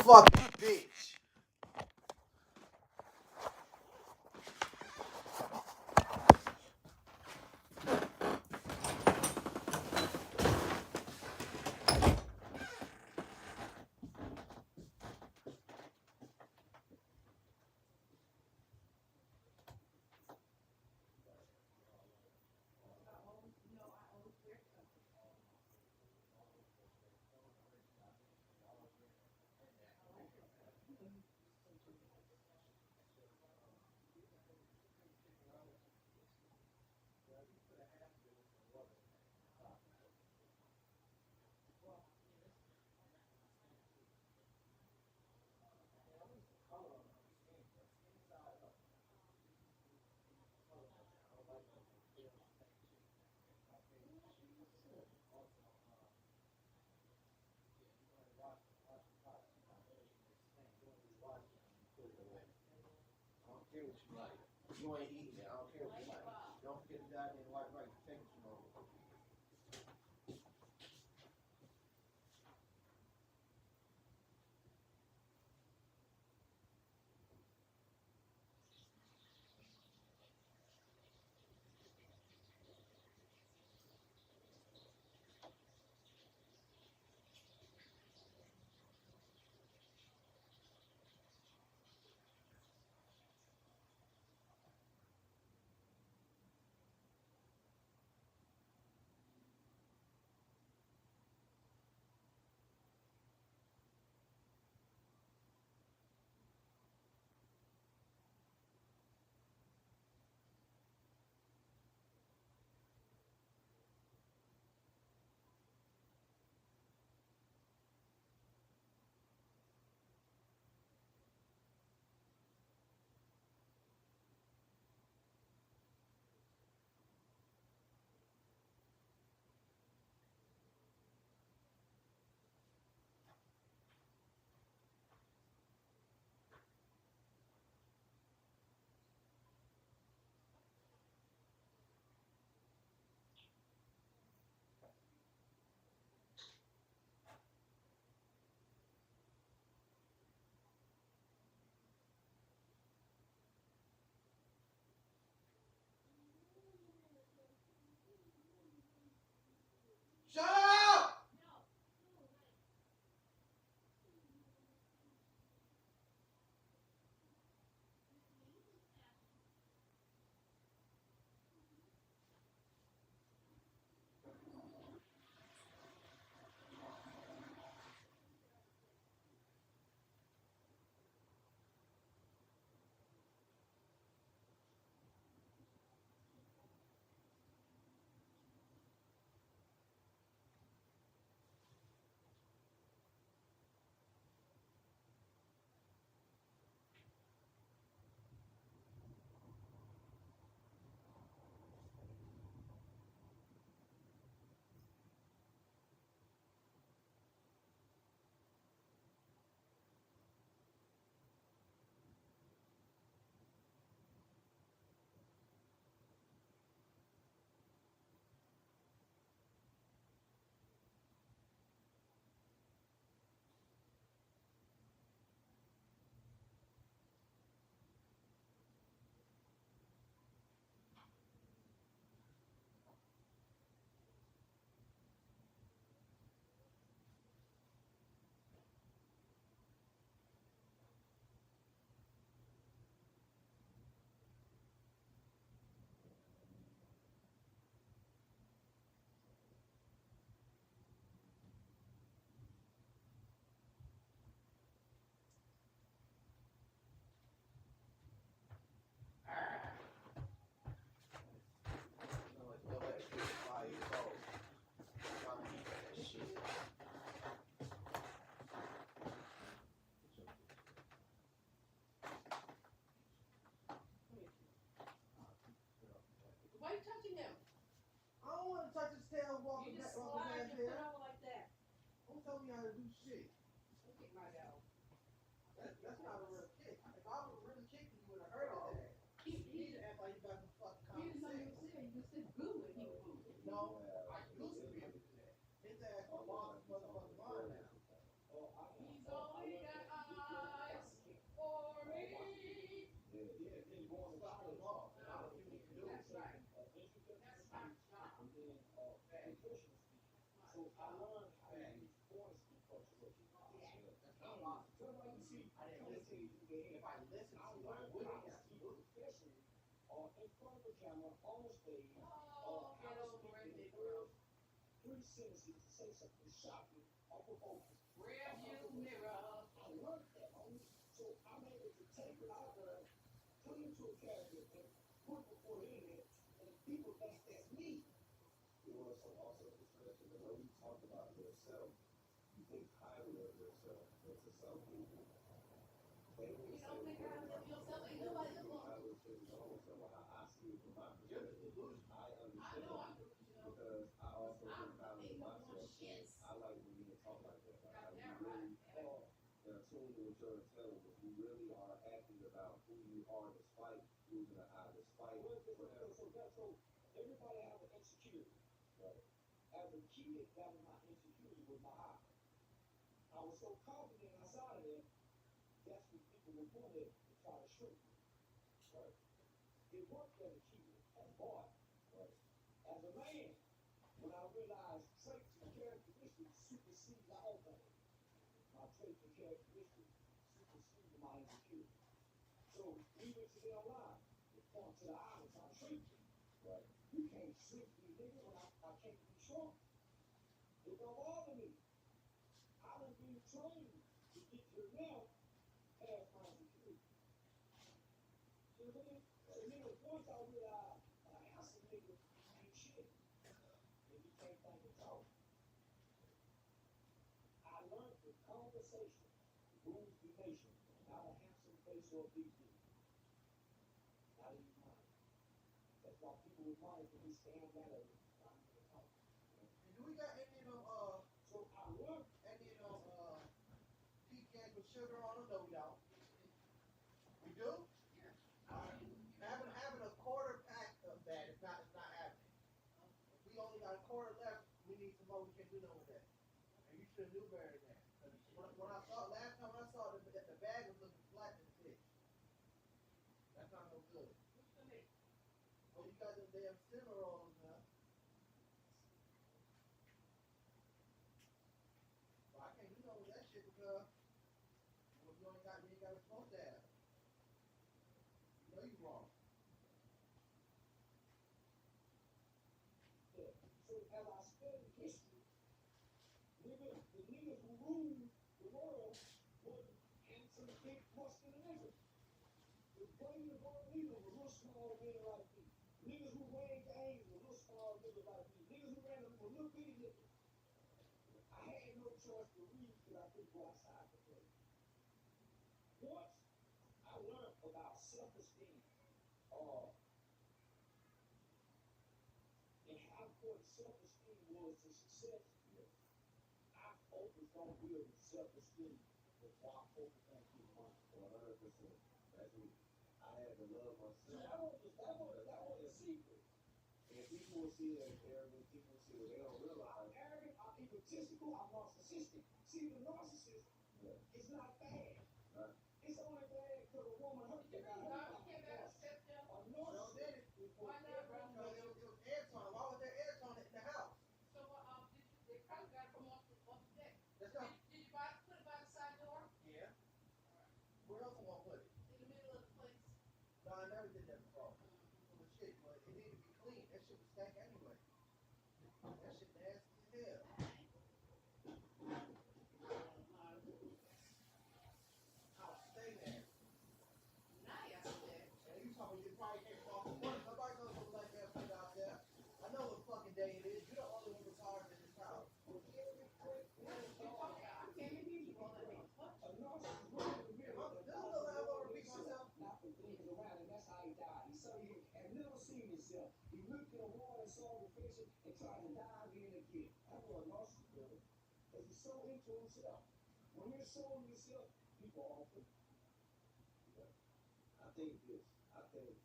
fucking bitch. You ain't eating it. I don't care what you like. Don't forget to dive in white rice. Take it from over. Shut up! Why are you touching him? I don't want to touch his tail walking back over there. Over like that. Don't tell me how to do shit. Don't kick my dog. That's not a real kick. If I was really kicking, you would have heard of that. You need to act like you got some fucking common sense. You said boo when he booed. No, I used to be able to do that. His ass will bother motherfucking line now. He's always got So I learned how to use voice because of what you did. That's not possible. Just like you see, I didn't listen. If I listened to you, I would have. Absolutely. Professionally, in front of the camera, on stage, how to speak in the first 3 sentences to say something shocking or provoking. Rear view mirror. I learned that, homie. So I'm able to take what I learned, put it into a character, and put it before the internet, and people think that's me. You also especially the way you talk about yourself, you think highly of yourself. But to some people, they will say, well, you highly of yourself. So I see it from my perspective. I understand because I also think highly of myself. I like when you talk like that. Like you really are in tune with your intelligence. You really are acting about who you are despite losing an eye, despite whatever. So everybody has an insecurity. Right. As a kid, that was my insecurity with my eye. I was so confident outside of that, that's when people would pull it and try to shrink me. Right. It worked as a kid, as a boy. Right. As a man, when I realized traits and characteristics supersede the whole thing, my traits and characteristics supersede my insecurity. So even today online, the point to the eye and try to shrink me. Right. You can't shrink me, nigga, when I can't be shrunk. It don't bother me. I done been trained to get to the now past my insecurity. You know what I mean? So nigga, once I realized an handsome nigga ain't shit, and he can't think and talk, I learned the conversation rules the nation, not a handsome face or a big dick. Not even money. That's why people with money can be scammed out of it. And do we got any of them, So I learned any of them, pecans with sugar on them? No, we don't. We do? Yeah. Having a quarter pack of that is not happening. If we only got a quarter left, we need some more. We can't do nothing with that. And you should have knew better than that. When I saw last time I saw the bag was looking flat in the fish. That's not no good. What's the name? Well, you got them damn cinnamon rolls now. Well, I can't do nothing with that shit because you ain't got a smoke that. You know you wrong. that. So as I studied history, nigga, the niggas who ruled the world were handsome, big, muscular niggas. The greatest world leaders were little small men like me. Niggas who ran gangs were little small niggas like me. Niggas who ran them were little bitty niggas. I had no choice to read because I couldn't go outside to play. Once I learned about self-esteem, and how important self-esteem was to success, I focused on building self-esteem before I focused on getting money. 100%. That's me. I had to love myself. So that was the secret. And people will see it as arrogant. People will see it. They don't realize. I'm arrogant, I'm egotistical, I'm narcissistic. See, the narcissist is not bad. Right. It's only bad because a woman hurt Did you them. really not get that step down? A No, did narcissist it? is Why not, bro? Because it was air on. Why was there air on it in the house? So, they probably got it from off the deck. That's not. Did you put it by the side door? Yeah. Where else I want to put it? In the middle of the place? No, I never did that before. Well, shit, but it needed to be clean. That shit was stank anyway. That shit nasty as hell. I'll stay there. Nice. And you told me you probably can't fall from work. Nobody knows what like that shit out there. I know what fucking day it is. You're the only one retired in this house. I can't even hear you all that day. What? a narcissist running the mirror. This is the level I want to repeat myself. Not for things around, and that's how he died. He said he had never seen himself. He looked in the water and saw reflection and tried to dive in again. That's what a narcissist does. Because he's so into himself. When you're so into yourself, people are open. I think this. I think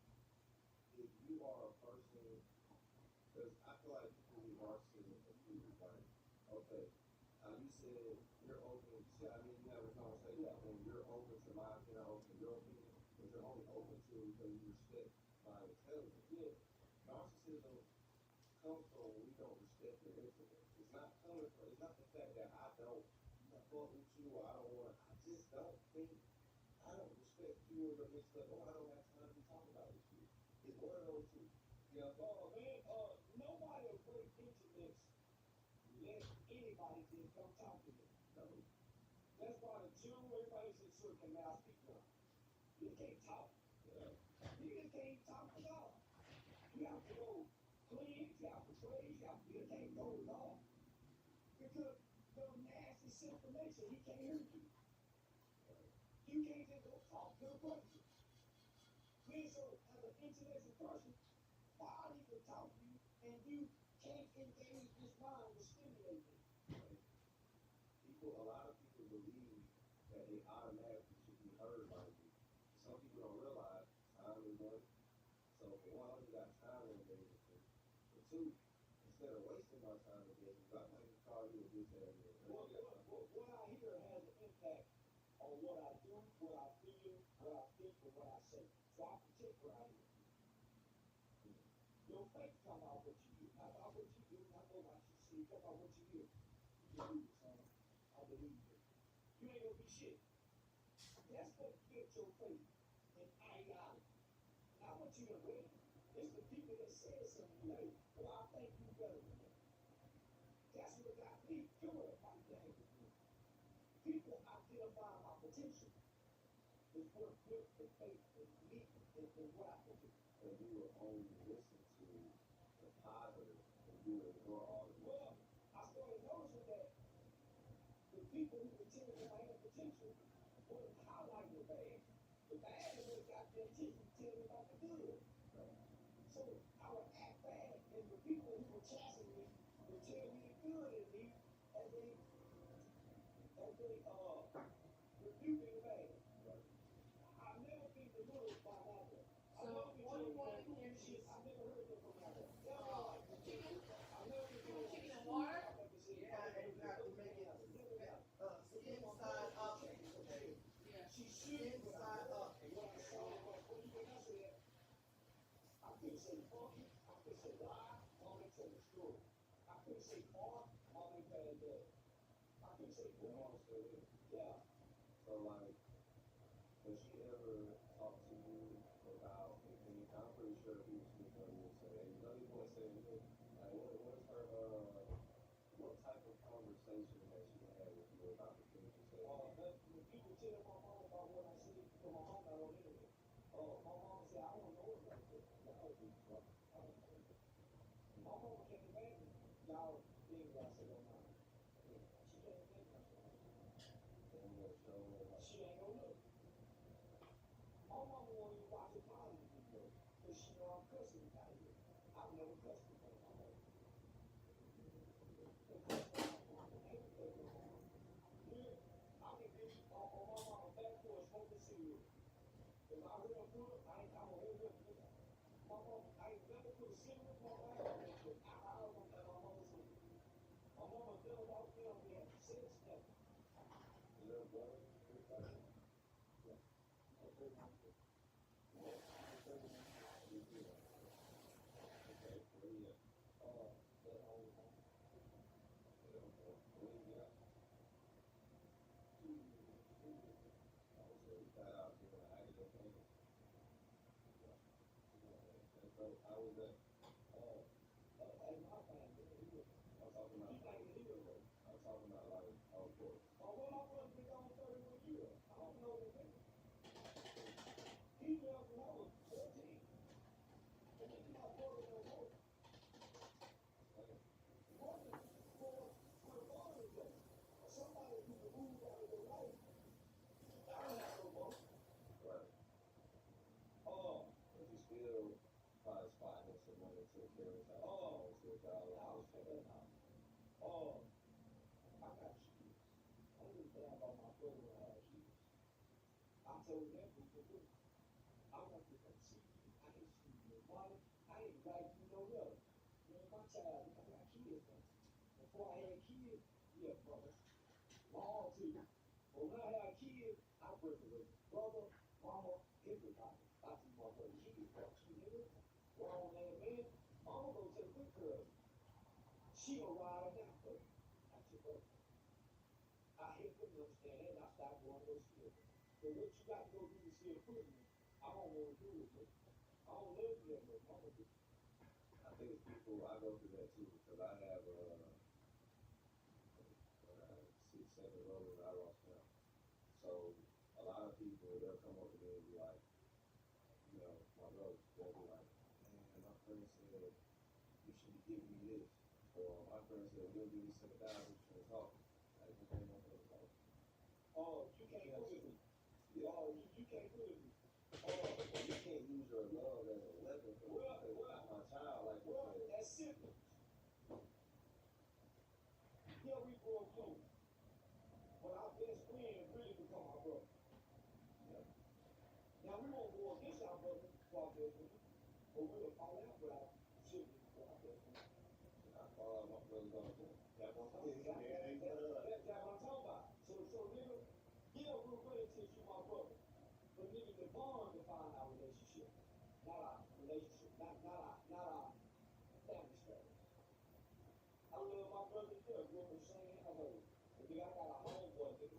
if you are a person, because I feel like people who are narcissists are people like, okay, you said you're open. I mean, you have a conversation. I think you're open to my opinion, open to your opinion, but you're only open to it because you respect my intelligence. Yeah. Narcissism comes from when we don't respect your intellect. It's not coming from, it's not the fact that I don't fuck with you or I don't want to, I just don't think, I don't respect you or your mixed up, or I don't have time to be talking about this shit. It's one of those two. Yeah, man, nobody will break intimates let anybody just come talk to them. No. That's why the Jew, everybody says, sure, can now speak now. You can't talk. Yeah. You just can't talk at all. You have to go clean, you have to praise, you can't go at all. Because the nasty information, he can't hear you. You can't just go talk to the person. Then so as an intellectual person, why I need to talk to you and you can't engage this mind to stimulate me? People, a lot of people believe that they automatically should be heard by you. Some people don't realize time is money. So for one, I only got time to engage with you. For two, instead of wasting my time engaging, I might just call you a bitch ass nigga. What I hear has an impact on what I do, what I feel, what I think, and what I say. So I protect what I hear. Your faith come out what you do, not about what you do, not about what you see, come out what you hear. You believe it, son. I believe it. You ain't gonna be shit. That's what built your faith in ideology. Not what you done read. It's the people that said something like, well, I think you better than that. That's what got me good about the hang with me. People identify my potential. It's what built the faith in me and what I can do. And you will only listen to the positive and you will ignore all the well, I started noticing that the people who pretended that I had potential wouldn't highlight the bad. The bad is what got their attention to tell me about the good. Right. So I would act bad, and the people who were chasing me would tell me the good in me as they rebuke me the bad. Right. I've never been delivered by that one. So what do you want to hear? Shit, I've never heard that from that one. Chicken? I've never been You want chicken and water? Yeah, and you have to make it inside up. Yeah. She should Inside up. and what I saw, when I said, I couldn't say funky, I couldn't say lie, mom ain't told the story. I couldn't say art, mom ain't bad dad. I couldn't say grandma still in. Yeah. So like, has she ever talked to you about anything? I'm pretty sure if you was speaking on you would say, hey, you know you want to say anything? Like what is her what type of conversation has she had with you about the things you say? When people tell my mom about what I said, because my mom not on the internet. My mom said, I don't know it like that. Y'all do, I don't know it. My mama can't imagine y'all things I say online. She can't imagine that. She ain't gonna look. My mama won't even watch a positive video because she know I'm cussing out of here. I've never cussed in front of my mom. Here, I can get on my mama back porch smoking cigarettes. If I heard her put it, I'm gonna hear her put it. My mama, I ain't never put a cigarette in my mouth. I don't want that my mama said. My mama never walked in on me and said stuff. Little brother, yeah. Okay, where you at? That whole time. Where you at? I was really flat out here when I had it okay. How was that? Like my family, I'm talking about. He like a hero. I'm talking about like, of course. Oh, well, my brother been gone 31 years. I don't know the name. He left when I was 14. And then my brother no more. Wasn't for the father though. Somebody who can move out of their life. I don't have no more. Right. But you still probably spotting some money to carry out. To a job. I was thinking about. I got kids. I don't give a damn about my brother when I had kids. I told them we could do it. I want to come see you. I ain't see your mother. I ain't like you no other. You're my child. I got kids now. Before I had kids, yeah, brother. All to you. But when I had kids, I break away. Brother, mama, everybody. I see my brother kids. You hear me? Grown ass man. Mama gonna take good care of you. She gonna ride or die for you. brother. I hate them to understand that, and I stopped going to those schools. So what you got to go do to still put me, I don't want to do it, man. I don't love you that much. I don't do it. I think it's people, I go through that too, because I have 6, 7 brothers I lost count. So a lot of people, they'll come up to me and be like, you know, my brother, they'll be like, man, my friend said you should be giving me this. Or my friend said, we'll give you 7,000 for the talk. Like, okay, no for the talk. Oh, you can't put it me. Yeah. Oh, you can't put it me. You can't use your love as a weapon for my child, like you Well, said. that's simple. Yeah, we grow close. But our best friend really become our brother. Yeah. Now, we won't go against our brother for our best friend, but we'll fall out with our siblings for our best friend. I fall out my brothers all the time. That's what I'm talking about. That's what I'm talking about. So nigga, yeah, we're relatives, you my brother. But nigga, the bond define our relationship, not our relationship, not our family status. I love my brother, yeah, grew up in the same household. But nigga, I got a homeboy, nigga,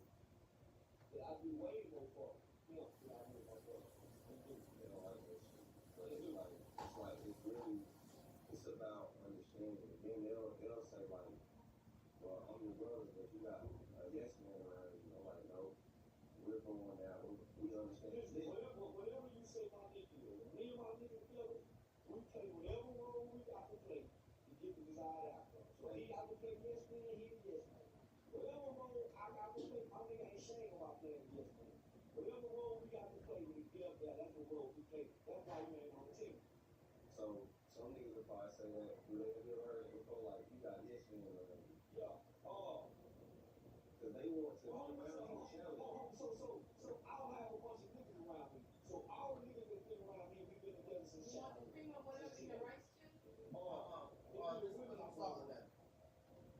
that I do way more for him than I do my brother. They don't like that shit. But it's really, it's about understanding. And then they'll say like, well, I'm your brother, but you got a yes man around you. I'm like, no, we're going now. We understand. Listen, whatever you say my nigga is, me and my nigga together, we play whatever role we got to play to get the desired outcome. So he got to play yes man, he the yes man. Whatever role I got to play, my nigga ain't ashamed about playing yes man. Whatever role we got to play when we get up there, that's the role we play. That's why you ain't on the team. So some niggas will probably say that. Have you ever heard it before? Like, you got yes men around you. Yeah. Because they want to be around you and challenge you. So I don't have a bunch of niggas around me. So all the niggas that's been around me, we've been together since You want the cream or whatever in your rice too? I'm sorry for that.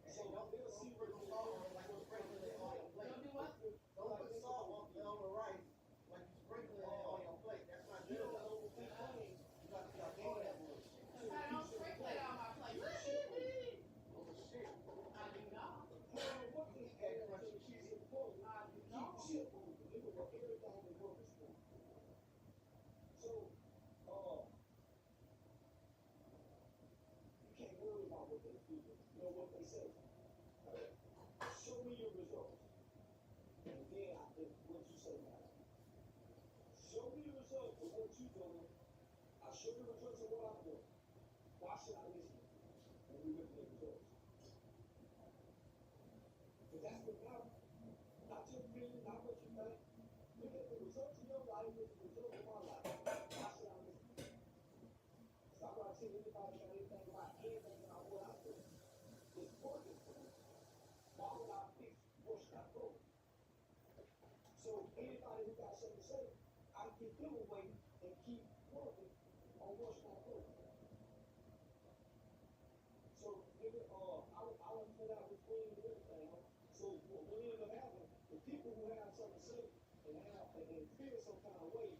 So they'll see what Put salt on like you're sprinkling it on your plate. Don't do what? Don't put salt on the rice like you're sprinkling it on your plate. That's not you good. don't know what they claim. You got to stop doing that bullshit. Cause I don't sprinkle it on my plate. Oh shit. I do not. Well, what the heck? She's important. I do Keep not. shit moving. They will work everything they work is for. So, you can't worry about what they feel. You know what they say. Show me your results. And then I think what you say now. Show me the results of what you're doing. I show you the results of what I'm doing. Why should I listen to you when we look at the results? Because that's what matters. Not your opinion, not what you think. Look at the results of your life, look at the results of my life. Why should I listen to you? So I'm not telling anybody got anything about anything about what I do. It's working for me. Why would I fix where should I go? So anybody who got something to say, I get them away and keep working on where should I go. So nigga, I would put out this win and everything. So what will end up happening, the people who have something to say and feel some kind of way,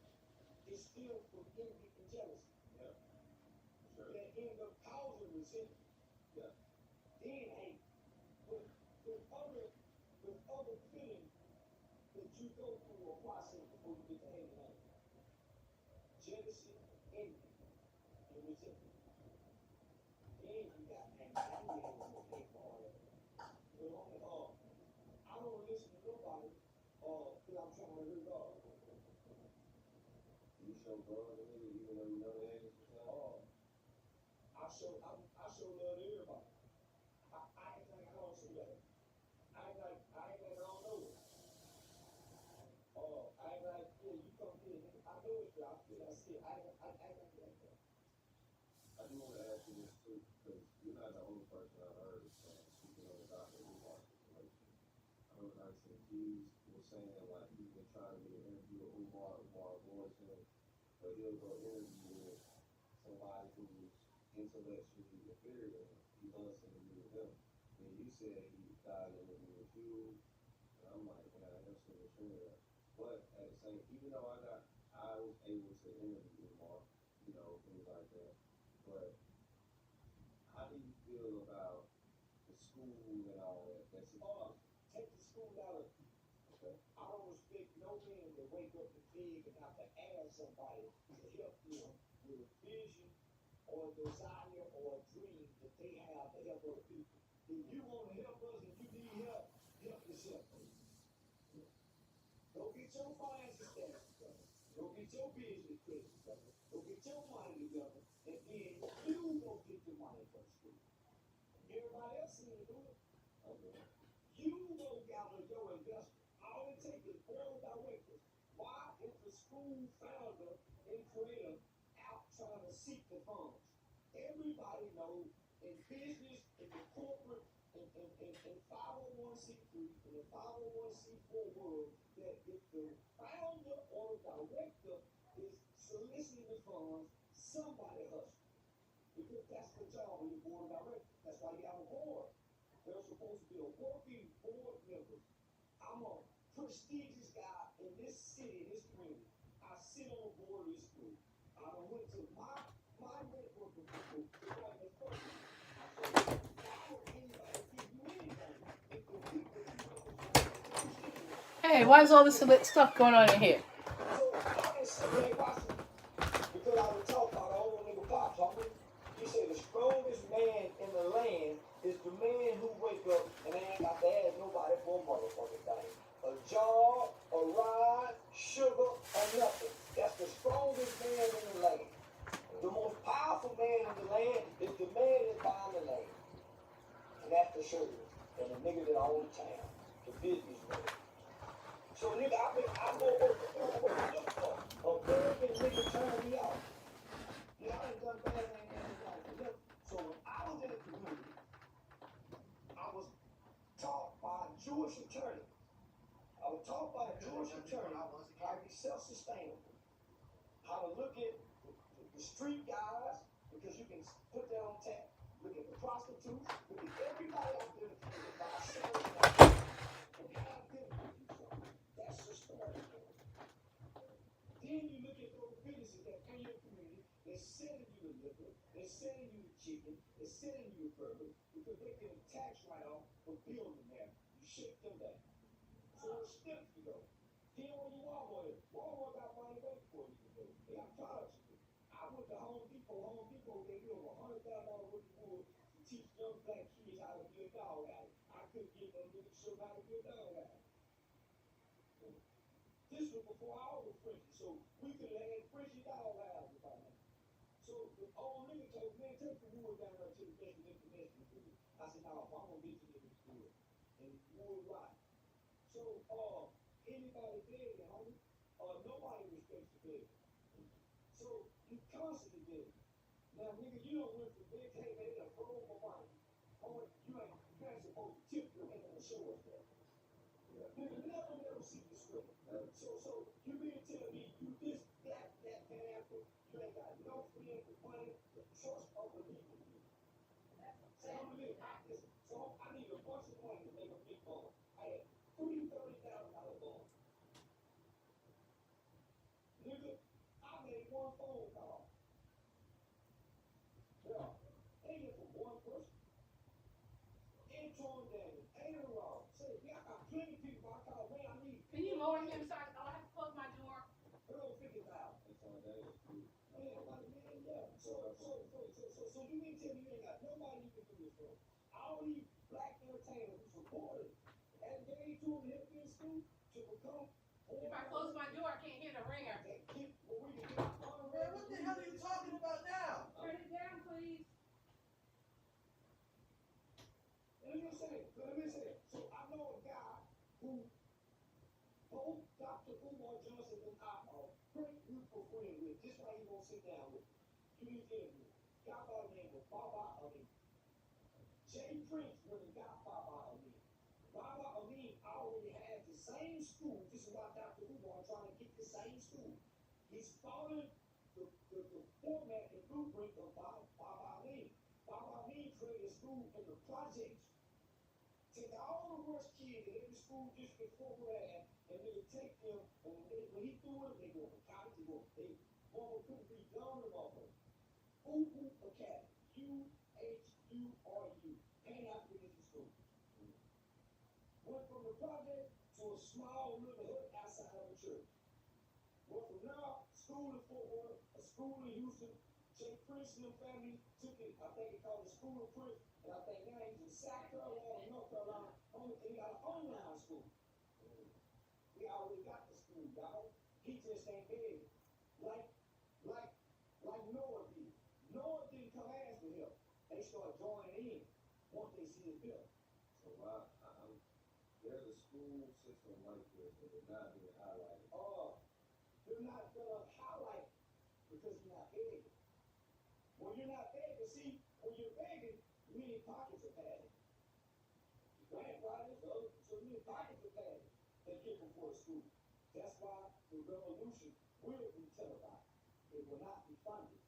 is still from envy and jealousy. Yeah. Sure. That end up causing resentment. Yeah. Then hate. With other feelings that you go through a process before you get to hate and anger. Jealousy, envy, and resentment. Then you got anxiety and hate for all of it. But I don't listen to nobody because I'm trying to hurt God. You show love to niggas even though you know they ain't sometimes. I show love to everybody. I act like I don't see that. I act like I don't know it. I act like, yeah, you come here, nigga. I know it's there. I feel I see it. I act like that. I do want to ask you this too, because you're not the only person I've heard speaking on the Dr. Umar situation. I heard Anderson Keys was saying like he's been trying to get an interview with Umar avoids him, but he'll go interview with somebody who's intellectually inferior to him. He wants to interview with them. And you said he got an interview with you, and I'm like, man, that's so mature. But at the same, even though I was able to interview Umar, you know, things like that. But how do you feel about the school and all that? That's Take the school dollar. I don't respect no man that wake up and beg and have to ask somebody to help them with a vision or a desire or a dream that they have to help other people. If you want to help us and you need help, help yourself. Go get your finances together. Go get your business together. Go get your money together. And then you go get the money for school. Everybody else need to do it. You go gather your investment. All it takes is board directors. Why is the school founder and creator out trying to seek the funds? Everybody knows in business, in the corporate, in 501c3, in the 501c4 world, that if the founder or director is soliciting the funds, somebody hustles. Because that's the job of your board of directors. That's why you have a board. There's supposed to be a working board member. I'm a prestigious guy in this city, this community. I sit on the board of this school. I went to my network of people to run the first. I said, why would anybody give you anything if the people you know? Hey, why is all this stuff going on in here? So I didn't sit there watching because I would talk about the old nigga pops, homie. He said the strongest man in the land is the man who wake up and ain't got to ask nobody for a motherfucking thing. A job, a ride, sugar, or nothing. That's the strongest man in the land. The most powerful man in the land is the man that's buying the land. And that's the sugar. And the nigga that owns the town. The businessman. So nigga, I go over a American nigga turn me out. You know, I ain't done bad things in life. So when I was in the community, I was taught by a Jewish attorney. How to be self-sustainable. How to look at the street guys, because you can put that on tap. Look at the prostitutes. Look at everybody out there that buy selling and have them with you. That's the story. Then you look at those businesses that pay your community. They're selling you the liquor. They're selling you the chicken. They're selling you the burger because they get a tax write-off for building there. You shut them down. So it's steps to go. Then when you Walmart got money waiting for you to do. They got products to do. I went to Home Depot. Home Depot, they give over $100,000 worth of wood to teach young black kids how to be a dog alley. I couldn't get them to show how to be a dog alley. This was before all the Frenchies, so we could have had Frenchy dog alleys by now. So the old nigga told me, take the wood down there to the best of information to do it. I said, no, I'm gonna get you niggas to do it. And wood right. So anybody big, homie, nobody respects the big. So you constantly big. Now nigga, you don't went from big, hey man, they broke my money. Oh, you ain't supposed to tip your hand and show us that. Nigga, never see the script. So you mean to tell me you this, that pineapple, you ain't got no friends with money, trust or believe in you. Say I'm a little listen, so I need a bunch of money to make a big ball. I had $30,000 ball. Nigga, I made one phone call. Yeah. Ain't it for one person? Intron Daniel, ain't it wrong? Say, yeah, I got plenty of people I call when I need. Can you lower him so I have to close my door? Earl 50,000. Yeah. So you mean tell me you ain't got nobody you can do this for? All these black entertainers who supported and gave to them help in school to become. If I close my door, I can't hear the ringer. Man, what the hell are you talking about now? Turn it down, please. Let me say. So I know a guy who both Dr. Umar Johnson and I are great mutual friends with. This why he won't sit down with me. You need to interview. Guy by the name of Baba Amin. Jay Prince went and got Baba Amin. Baba Amin already has the same school. This is why Dr. Umar trying to get the same school. He's following the format and blueprint of Baba Amin. Baba Amin created a school in the projects. Take all the worst kids in every school district program, and they would take them, and when he threw it, they go to college, they one couldn't be done with all of them. Uhu Academy, UHURU, Pan Africanism School. went from the project to a small little hut outside of a church. Well, from now, school in Fort Worth, a school in Houston, Jay Prince and the family took it, I think it called the School of Prince, and I think now he's in South Carolina, North Carolina, and he got an online school. We already got the school, y'all. He just ain't big. Like Noah did. Noah didn't come ask for help. They start joining in once they see his bill. So there's a school system like this that is not being highlighted. Oh, they're not gonna highlight because you're not begging. When you're not begging, see, when you're begging, many pockets are padded. Grandfathers, so many pockets are padded. They get before school. That's why the revolution will be televised. It will not be funded.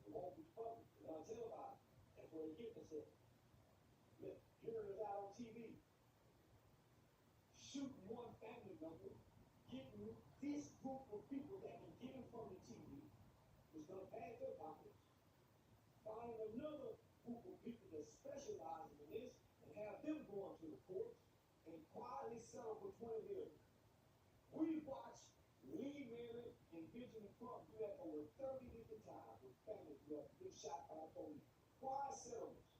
It won't be funded. It's not televised. That's where they get themselves. Hearing us out on TV, shooting one family member, getting this group of people that can get in front of the TV is going to pad their pockets. Find another group of people that specialize in this and have them going to the courts and quietly settle for 20 million. We watched Lee Mary and Benjamin Crump do that over 30 different times with families who have been shot by police. Quiet settlements.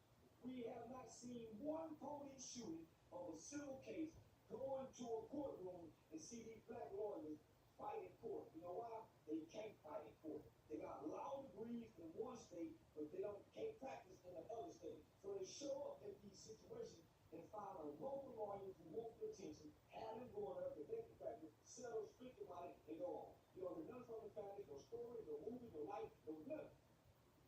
We have not seen one police shooting of a civil case go into a courtroom and see these black lawyers fight in court. You know why? They can't fight in court. They got law degrees in one state, but they can't practice in another state. So they show up in these situations and find a local lawyer who wants the attention, have them going up, they can practice, settle, speak about it, and go on. You know, there's none from the families, no stories, no movies, no life, no nothing.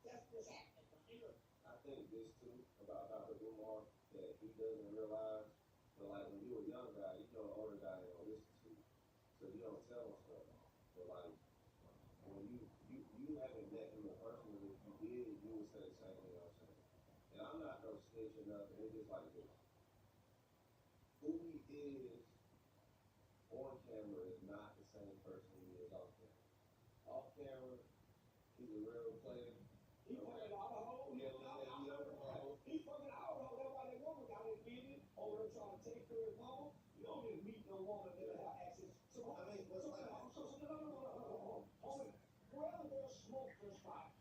That's what's happening, my nigga. I think this too about Dr. Umar that he doesn't realize, but like when you're a young guy, you know, an older guy they don't listen to, so you don't tell him stuff. But like when you haven't met him in person, but if you did, you would say the same thing I'm saying. And I'm not no snitch or nothing. It's just like this. Who he is on camera is not the same person he is off camera. Off camera, he's a real player. He fucking all the hoes. He fucking all the hoes. That's why that woman got his business over there trying to take care of his mama. You don't just meet no woman that have access. So I mean, no. Homie, wherever there's smoke, there's fire.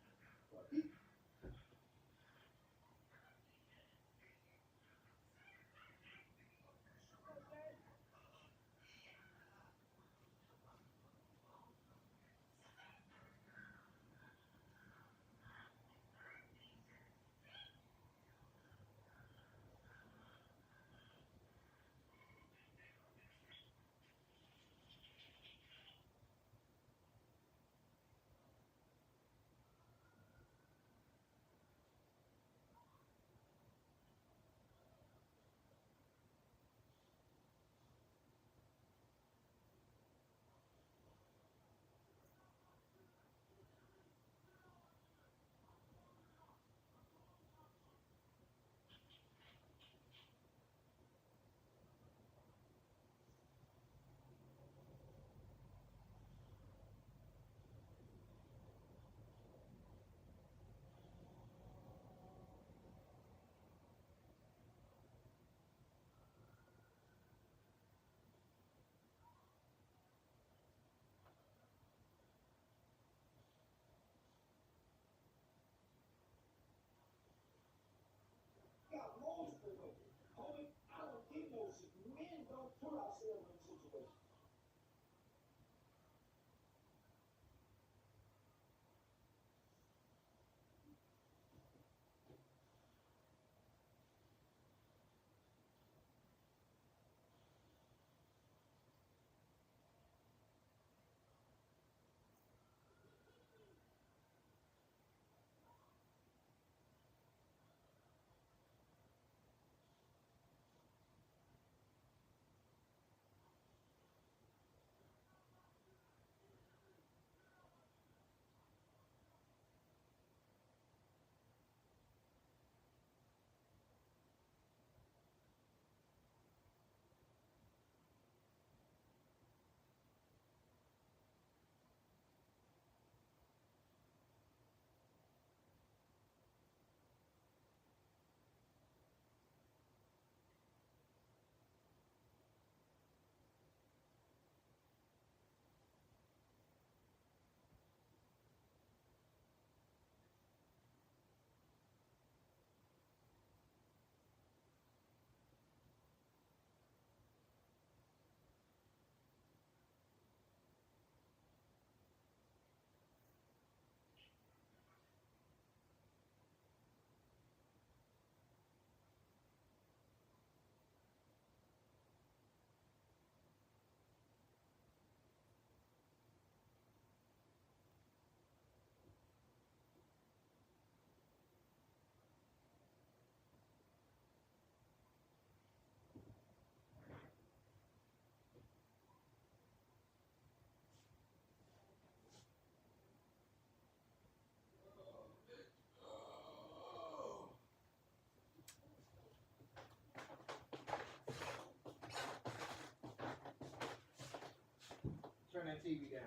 that TV down.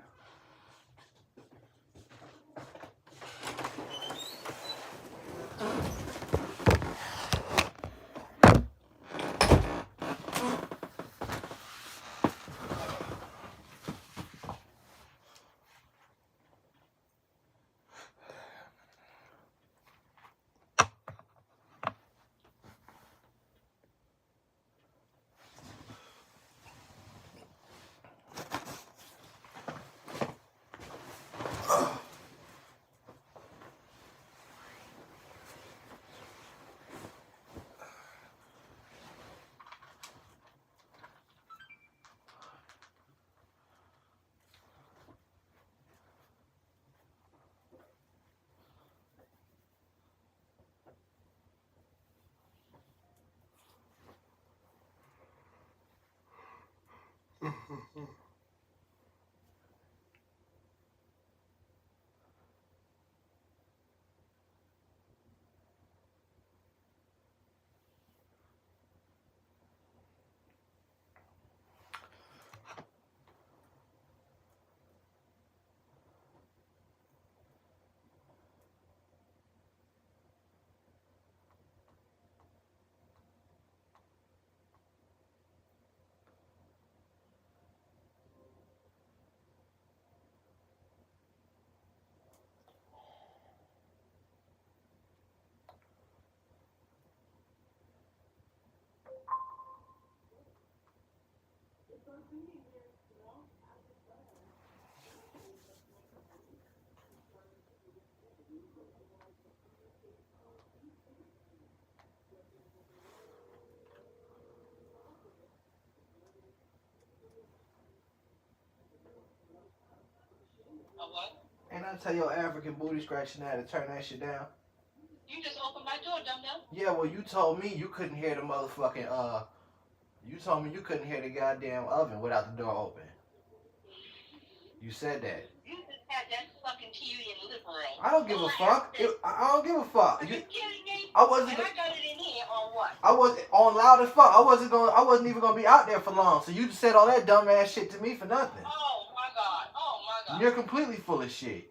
And I tell your African booty scratching now to turn that shit down. You just opened my door, dum-dum. Yeah, well, you told me you couldn't hear the motherfucking, you told me you couldn't hear the goddamn oven without the door open. You said that. You just had that fucking TV in the living room. I don't give a fuck. I don't give a fuck. Are you kidding me? I wasn't. And I got it in here or what? I was on loud as fuck. I wasn't even gonna be out there for long. So you just said all that dumbass shit to me for nothing. Oh my god. Oh my god. You're completely full of shit.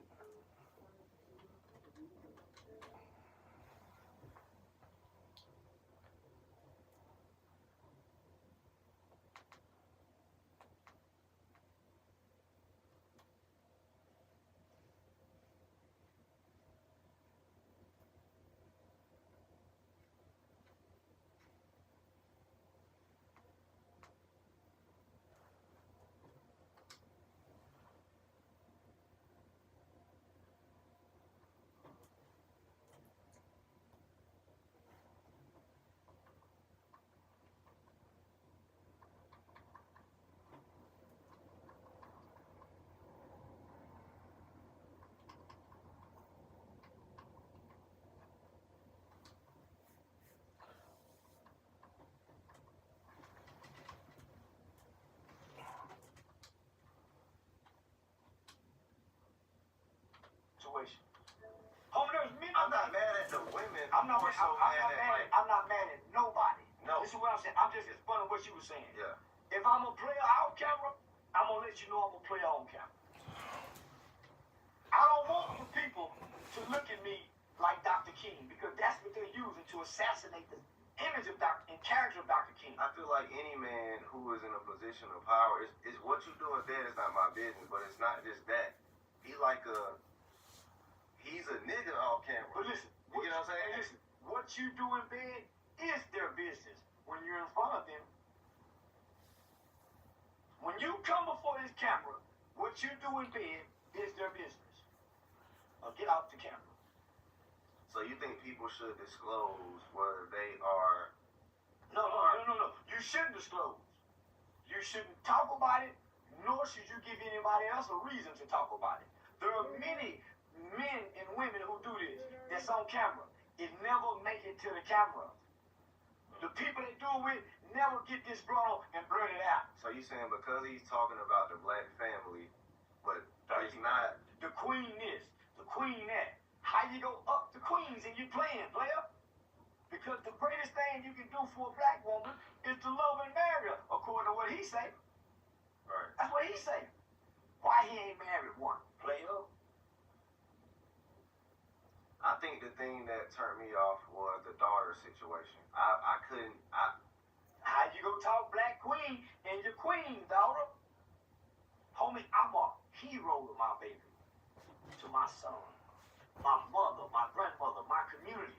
I'm not mad at the women. I'm not like, mad at nobody. No. This is what I'm saying. I'm just explaining what you were saying. Yeah. If I'm a player out camera, I'm gonna let you know I'm a player on camera. I don't want the people to look at me like Dr. King because that's what they're using to assassinate the image of Dr. and character of Dr. King. I feel like any man who is in a position of power is what you doing there is not my business, but it's not just that. He's a nigga off camera. But listen, You know what I'm saying? listen, what you do in bed is their business. When you're in front of them, when you come before this camera, what you do in bed is their business. Now get out the camera. So you think people should disclose where they are? No. You shouldn't disclose. You shouldn't talk about it, nor should you give anybody else a reason to talk about it. There are many men and women who do this that's on camera. It never make it to the camera. The people that do it with never get this brought on and blurt it out. So you saying because he's talking about the black family, but he's not? The queen this, the queen that. How you go up the queens and you playing, player? Because the greatest thing you can do for a black woman is to love and marry her, according to what he say. Right. That's what he say. Why he ain't married one? Player. I think the thing that turned me off was the daughter situation. I couldn't. How you gonna talk black queen and your queen, daughter? Homie, I'm a hero to my baby, to my son, my mother, my grandmother, my community.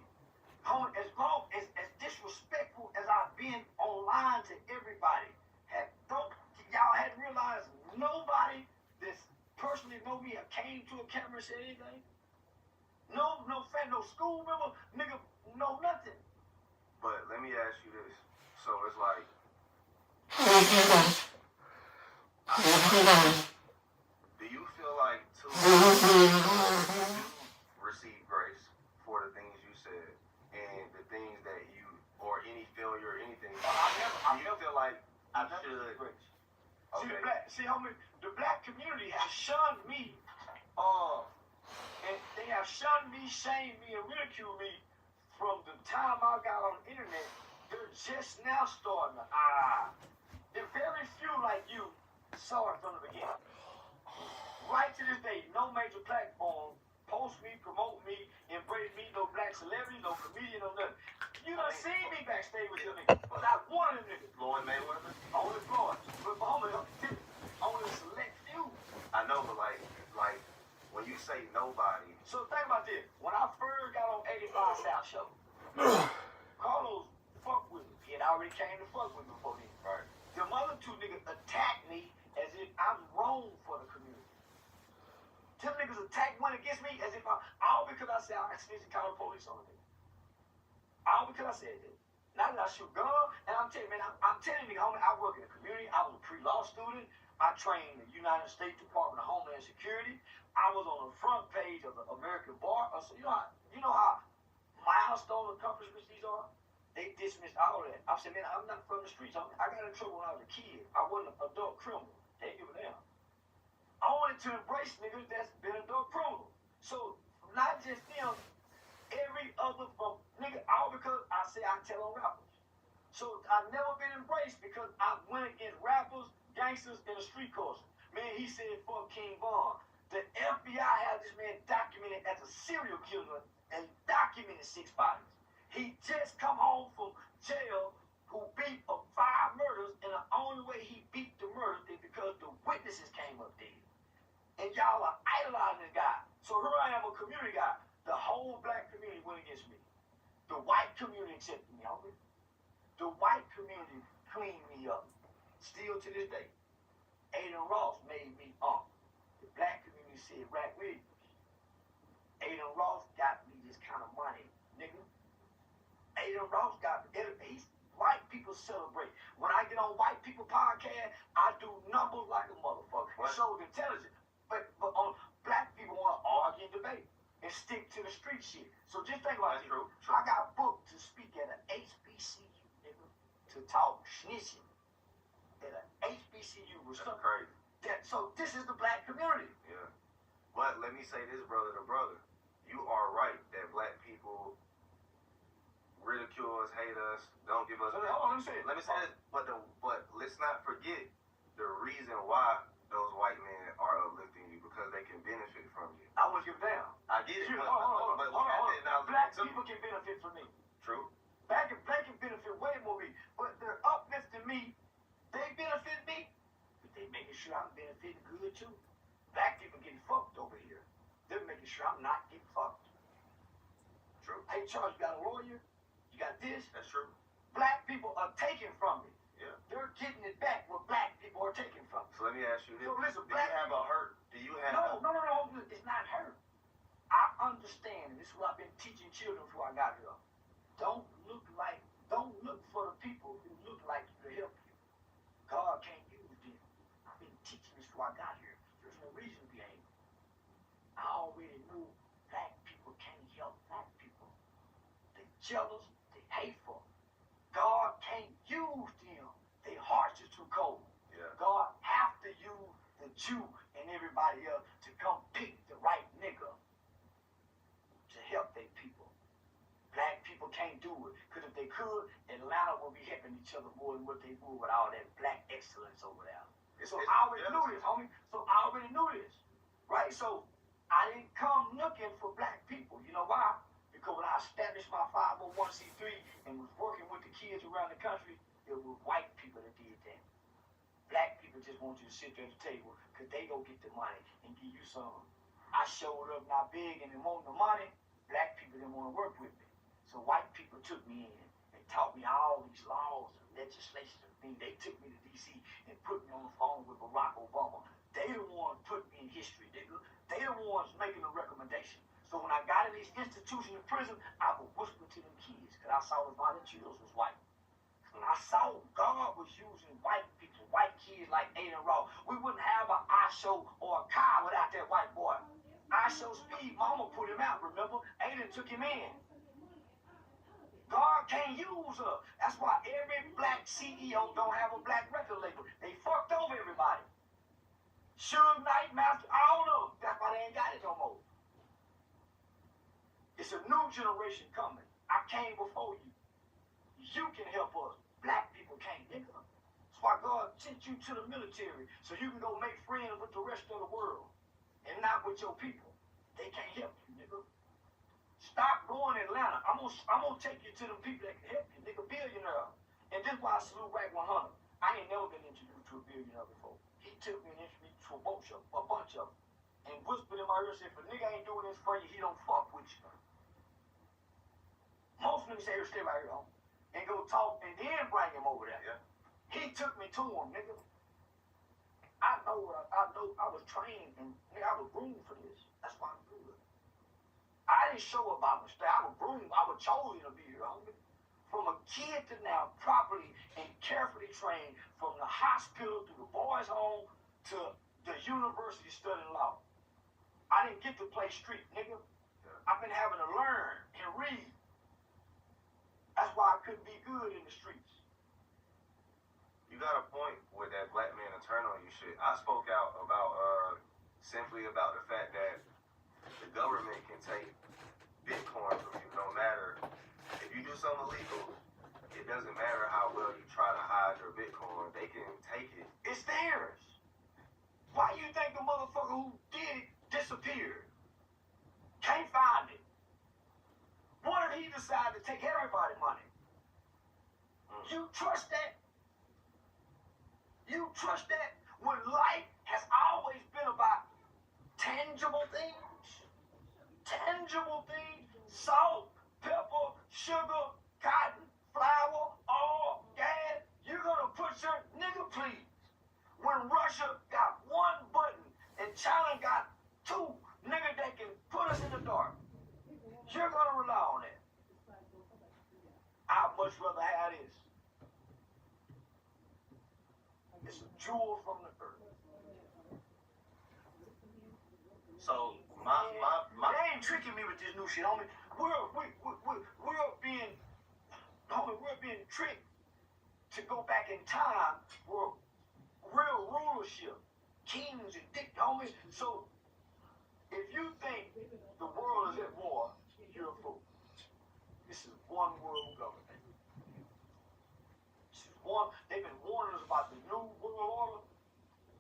Homie, as long as disrespectful as I've been online to everybody, y'all had realized nobody that's personally know me or came to a camera and said anything? No fan, no school member, nigga, no nothing. But let me ask you this. So it's like, do you feel like you receive grace for the things you said and the things that you, or any failure or anything? I never feel like I should. Grace. Okay. Homie, the black community has shunned me, and they have shunned me, shamed me, and ridiculed me from the time I got on the internet. They're just now starting to, the very few like you saw it from the beginning. Right to this day, no major platform post me, promote me, embrace me, no black celebrity, no comedian, no nothing. You done seen me backstage with your niggas, but not one of them niggas. Floyd Mayweather? Only Floyd. But only select few. I know, but like when you say nobody. So think about this. When I first got on 85 South Show, Carlos fucked with me. He had already came to fuck with me before then. Right. Them other two niggas attacked me as if I'm wrong for the community. Them niggas attacked one against me as if all because I said I snitched and called the police on them. All because I said that. Now that I shoot gun, and I'm telling you, man, I'm telling you, homie, I work in the community. I was a pre-law student. I trained in the United States Department of Homeland Security. I was on the front page of the American Bar. So you know how milestone accomplishments these are? They dismissed all that. I said, man, I'm not from the streets. I got in trouble when I was a kid. I wasn't an adult criminal. They didn't give a damn. I wanted to embrace niggas that's been adult criminal. So not just them, every other from nigga, all because I say I tell on rappers. So I've never been embraced because I went against rappers, gangsters, and the street culture. Man, he said fuck King Von. The FBI has this man documented as a serial killer and documented 6 bodies. He just come home from jail who beat up 5 murders, and the only way he beat the murders is because the witnesses came up dead. And y'all are idolizing this guy. So here I am, a community guy. The whole black community went against me. The white community accepted me, homie. The white community cleaned me up. Still to this day. Aiden Ross made me up. The black community said, Rack Williams. Aiden Ross got me this kind of money, nigga. Aiden Ross got me. White people celebrate. When I get on white people podcast, I do numbers like a motherfucker. It shows intelligence. But on black people want to argue and debate and stick to the street shit. So just think about it. I got booked to speak at an HBCU, nigga, to talk snitching at an HBCU. That's crazy. So this is the black community. Yeah. But let me say this, brother to brother. You are right that black people ridicule us, hate us, don't give us. So hold on, let me say this. But let's not forget the reason why those white men are uplifting you, because they can benefit from you. I wouldn't give a damn. I get it. Hold on. Black too. people can benefit from me. True. Black can benefit way more me. But they're uplifting me. They benefit me. But they making sure I'm benefiting good too. Black people getting fucked over here. They're making sure I'm not getting fucked. True. Hey, Charles, you got a lawyer? You got this? That's true. Black people are taking from me. Yeah. They're getting it back what black people are taking from me. So let me ask you this. So listen, do you have a hurt? Do you have No, it's not hurt. I understand, and this is what I've been teaching children before I got here. Don't look for the people who look like you to help you. God can't use them. I've been teaching this before I got here. There's no reason to be angry. I already knew black people can't help black people. They're jealous, they hateful. God can't use them. Their hearts are too cold. Yeah. God have to use the Jew and everybody else to come pick the right nigga to help their people. Black people can't do it, because if they could, Atlanta would be helping each other more than what they would with all that black excellence over there. So I already knew this, homie. So I already knew this, right? So I didn't come looking for black people. You know why? Because when I established my 501c3 and was working with the kids around the country, it was white people that did that. Black people just want you to sit there at the table because they go get the money and give you some. I showed up not big and wanting the money. Black people didn't want to work with me. So white people took me in and taught me all these laws and legislation and things. They took me to D.C. and put me on the phone with Barack Obama. They the ones put me in history, nigga. They the ones making the recommendation. So when I got in these institutions in prison, I would whisper to them kids because I saw the volunteers was white. When I saw God was using white people, white kids like Aiden Raw, we wouldn't have an Osho or a Kai without that white boy. Osho Speed, mama put him out, remember? Aiden took him in. God can't use her. That's why every black CEO don't have a black record label. They fucked over everybody. Suge Knight, Master, all of them. That's why they ain't got it no more. It's a new generation coming. I came before you. You can help us. Black people can't, nigga. That's why God sent you to the military, so you can go make friends with the rest of the world and not with your people. They can't help you, nigga. Stop going to Atlanta. I'm gonna take you to the people that can help you, nigga. Billionaire. And this is why I salute Rack 100. I ain't never been introduced to a billionaire before. He took me and introduced me to a bunch of them, and whispered in my ear, said, if a nigga ain't doing this for you, he don't fuck with you. Most niggas say, stay right here, homie, and go talk, and then bring him over there. Yeah. He took me to him, nigga. I know I was trained, and nigga, I was groomed for this. That's why I'm good. I didn't show up by mistake. I was groomed. I was chosen to be here, homie. From a kid to now, properly and carefully trained, from the hospital to the boys' home to the university studying law. I didn't get to play street, nigga. I've been having to learn and read. That's why I couldn't be good in the streets. You got a point with that black man to turn on you shit. I spoke out about simply about the fact that the government can take Bitcoin from you. No matter if you do something illegal, it doesn't matter how well you try to hide your Bitcoin. They can take it. It's theirs. Why you think the motherfucker who did it disappeared? Can't find it. What if he decided to take everybody's money? You trust that? You trust that when life has always been about tangible things? Tangible things, salt, pepper, sugar, cotton, flour, oil, gas. You're gonna put your nigga, please. When Russia got one button and China got two, nigga, that can put us in the dark. You're gonna rely on that. I'd much rather have this. It's a jewel from the earth. So They ain't tricking me with this new shit, homie. We're being tricked to go back in time for real rulership, kings and dick, homie. So if you think the world is at war, you're a fool. This is one world government. They've been warning us about the new world order.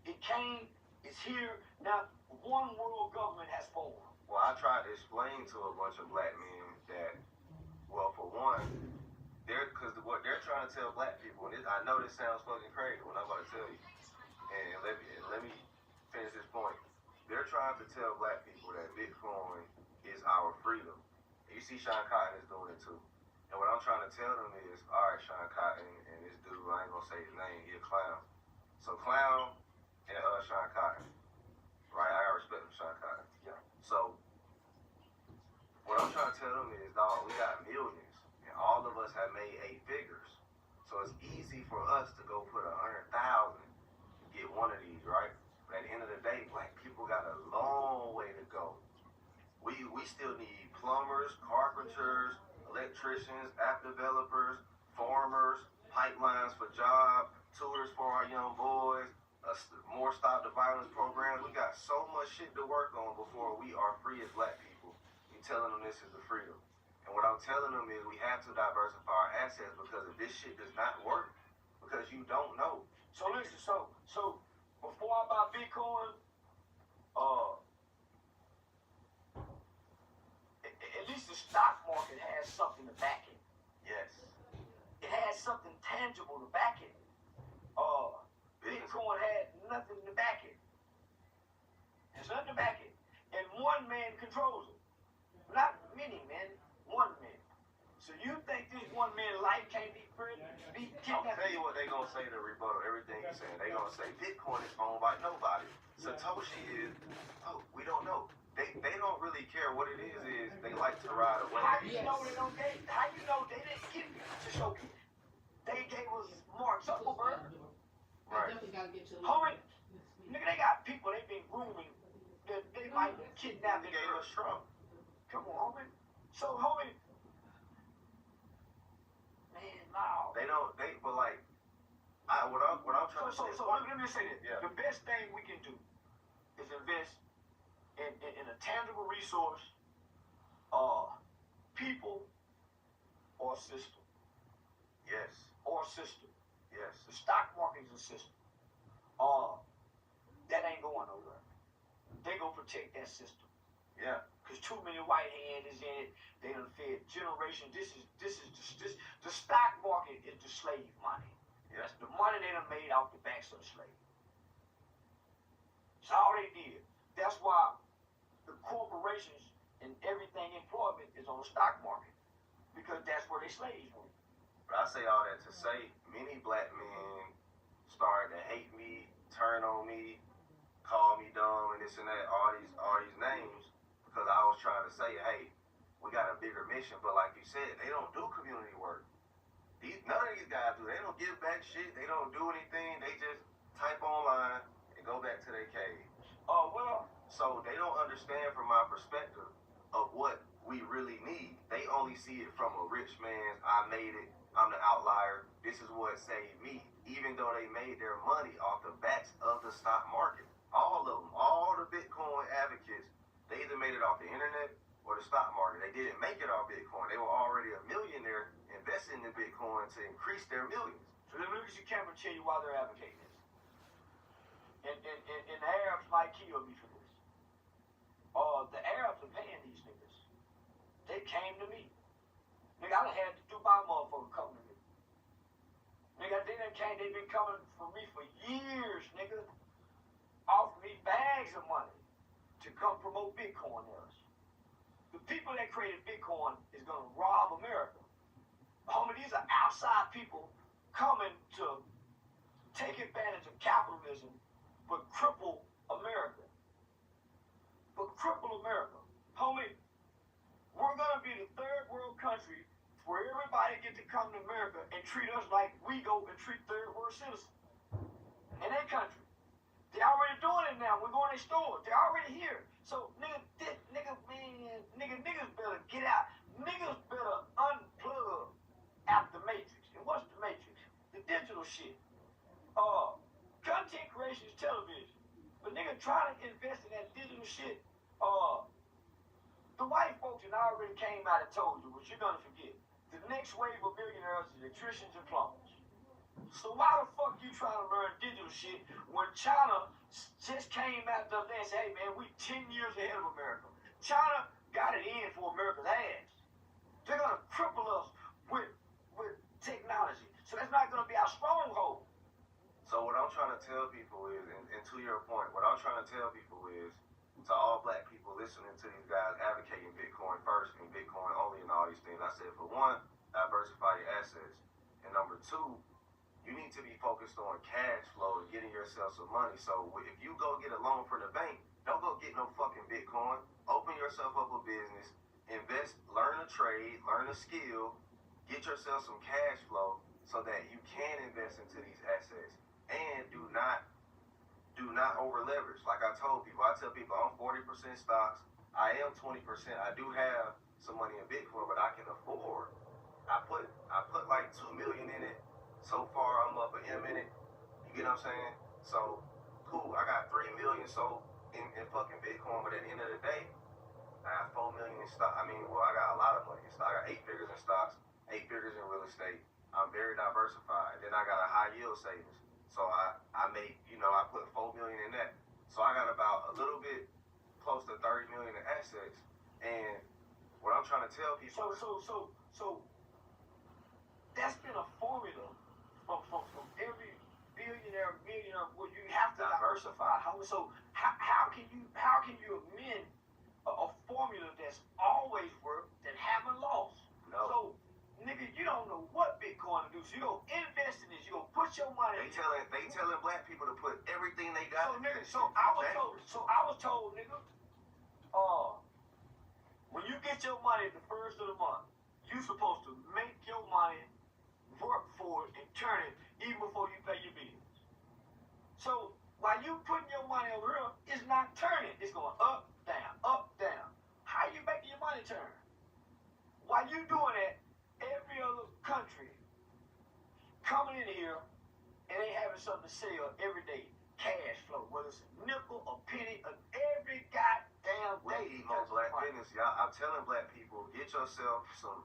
It came, it's here. Now, one world government has formed. Well, I tried to explain to a bunch of black men that, well, for one, because what they're trying to tell black people, and I know this sounds fucking crazy when I'm about to tell you, and let me finish this point. They're trying to tell black people that Bitcoin is our freedom. And you see Sean Cotton is doing it too. And what I'm trying to tell them is, all right, Sean Cotton and this dude, I ain't gonna say his name, he a clown. So Clown and Sean Cotton, right? I got respect for Sean Cotton. Yeah. So what I'm trying to tell them is, dog, we got millions, and all of us have made 8 figures. So it's easy for us to go put 100,000, get one of these, right? But at the end of the day, black people got a long way to go. We still need plumbers, carpenters, electricians, app developers, farmers, pipelines for jobs, tutors for our young boys, more Stop the Violence programs. We got so much shit to work on before we are free as black people. You telling them this is the freedom. And what I'm telling them is we have to diversify our assets, because if this shit does not work, because you don't know. So listen, so before I buy Bitcoin, at least the stock market has something to back it. Yes. It has something tangible to back it. Bitcoin had nothing to back it. There's nothing to back it. And one man controls it. Not many men, one man. So you think this one man's life can't be I'll tell you what they're going to say to rebuttal everything you're saying. They're going to say Bitcoin is owned by nobody. Satoshi is, we don't know. They don't really care what it is they like to ride away. How you know they don't get? How you know they didn't give it to Shoki? They gave us Mark Zuckerberg. Right. Homie, nigga, they got people they've been grooming. They might kidnap They gave us Trump. Come on, homie. So, homie, man, no. But like, what I'm trying to say. So let me say this. Yeah. The best thing we can do is invest in a tangible resource, people, or system. Yes. Or system. Yes. The stock market is a system. That ain't going nowhere. They gonna protect that system. Yeah. Cause too many white hands is in it. They done fed generations. This the stock market is the slave money. Yeah. That's the money they done made off the backs of the slave. That's all they did. That's why the corporations and everything employment is on the stock market. Because that's where they slaves went. But I say all that to say many black men started to hate me, turn on me, call me dumb and this and that, all these names, because I was trying to say, hey, we got a bigger mission. But like you said, they don't do community work. None of these guys do. They don't give back shit. They don't do anything. They just type online and go back to their cage. So they don't understand from my perspective of what we really need. They only see it from a rich man's, I made it, I'm the outlier, this is what saved me. Even though they made their money off the backs of the stock market. All of them, all the Bitcoin advocates, they either made it off the internet or the stock market. They didn't make it off Bitcoin. They were already a millionaire investing in Bitcoin to increase their millions. So let me look at your camera and tell you why they're advocating this. And the Arabs might kill me for this. The Arabs are paying these niggas. They came to me. Nigga, I done had the Dubai motherfucker come to me. Nigga, they've been coming for me for years, nigga. Offering me bags of money to come promote Bitcoin to us. The people that created Bitcoin is gonna rob America. Homie, these are outside people coming to take advantage of capitalism, but cripple America. Homie, we're gonna be the third world country where everybody get to come to America and treat us like we go and treat third world citizens in their country. They already doing it now. We're going to their stores. They're already here. So niggas better get out. Niggas better unplug out the matrix. And what's the matrix? The digital shit. Content creation is television. But niggas trying to invest in that digital shit. The white folks that already came out and told you, which you're gonna forget. The next wave of billionaires is electricians and plumbers. So why the fuck you trying to learn digital shit when China just came out the other day and said, hey man, we 10 years ahead of America. China got it in for America's ass. They're gonna cripple us with technology. So that's not gonna be our stronghold. So what I'm trying to tell people is, and to your point, what I'm trying to tell people is, to all black people listening to these guys advocating Bitcoin first and Bitcoin only and all these things, I said, for one, diversify your assets. And number two, you need to be focused on cash flow and getting yourself some money. So if you go get a loan from the bank, don't go get no fucking Bitcoin. Open yourself up a business, invest, learn a trade, learn a skill, get yourself some cash flow so that you can invest into these assets. And do not over leverage. Like I told people, I tell people I'm 40% stocks. I am 20%. I do have some money in Bitcoin, but I can afford. I put like $2 million in it. So far, I'm up an M in it. You get what I'm saying? So cool. I got $3 million so in fucking Bitcoin, but at the end of the day, I got $4 million in stock. I got a lot of money in stock. I got 8 figures in stocks, 8 figures in real estate. I'm very diversified. Then I got a high yield savings. So I make, I put $4 million in that. So I got about a little bit close to 30 million in assets. And what I'm trying to tell people. So that's been a formula from every billionaire, millionaire, where you have to diversify. How can you amend a formula that's always worked that haven't lost? No. So, nigga, you don't know what Bitcoin to do. So you gonna invest in this. You gonna put your money. They telling black people to put everything they got. So nigga, I was told, nigga, when you get your money at the first of the month, you supposed to make your money work for it and turn it even before you pay your bills. So while you putting your money over here, it's not turning. It's going up, down, up, down. How you making your money turn? While you doing that, every other country coming in here and they having something to sell every day. Cash flow, whether it's a nickel, a penny, every goddamn day. We most black business, y'all. I'm telling black people, get yourself some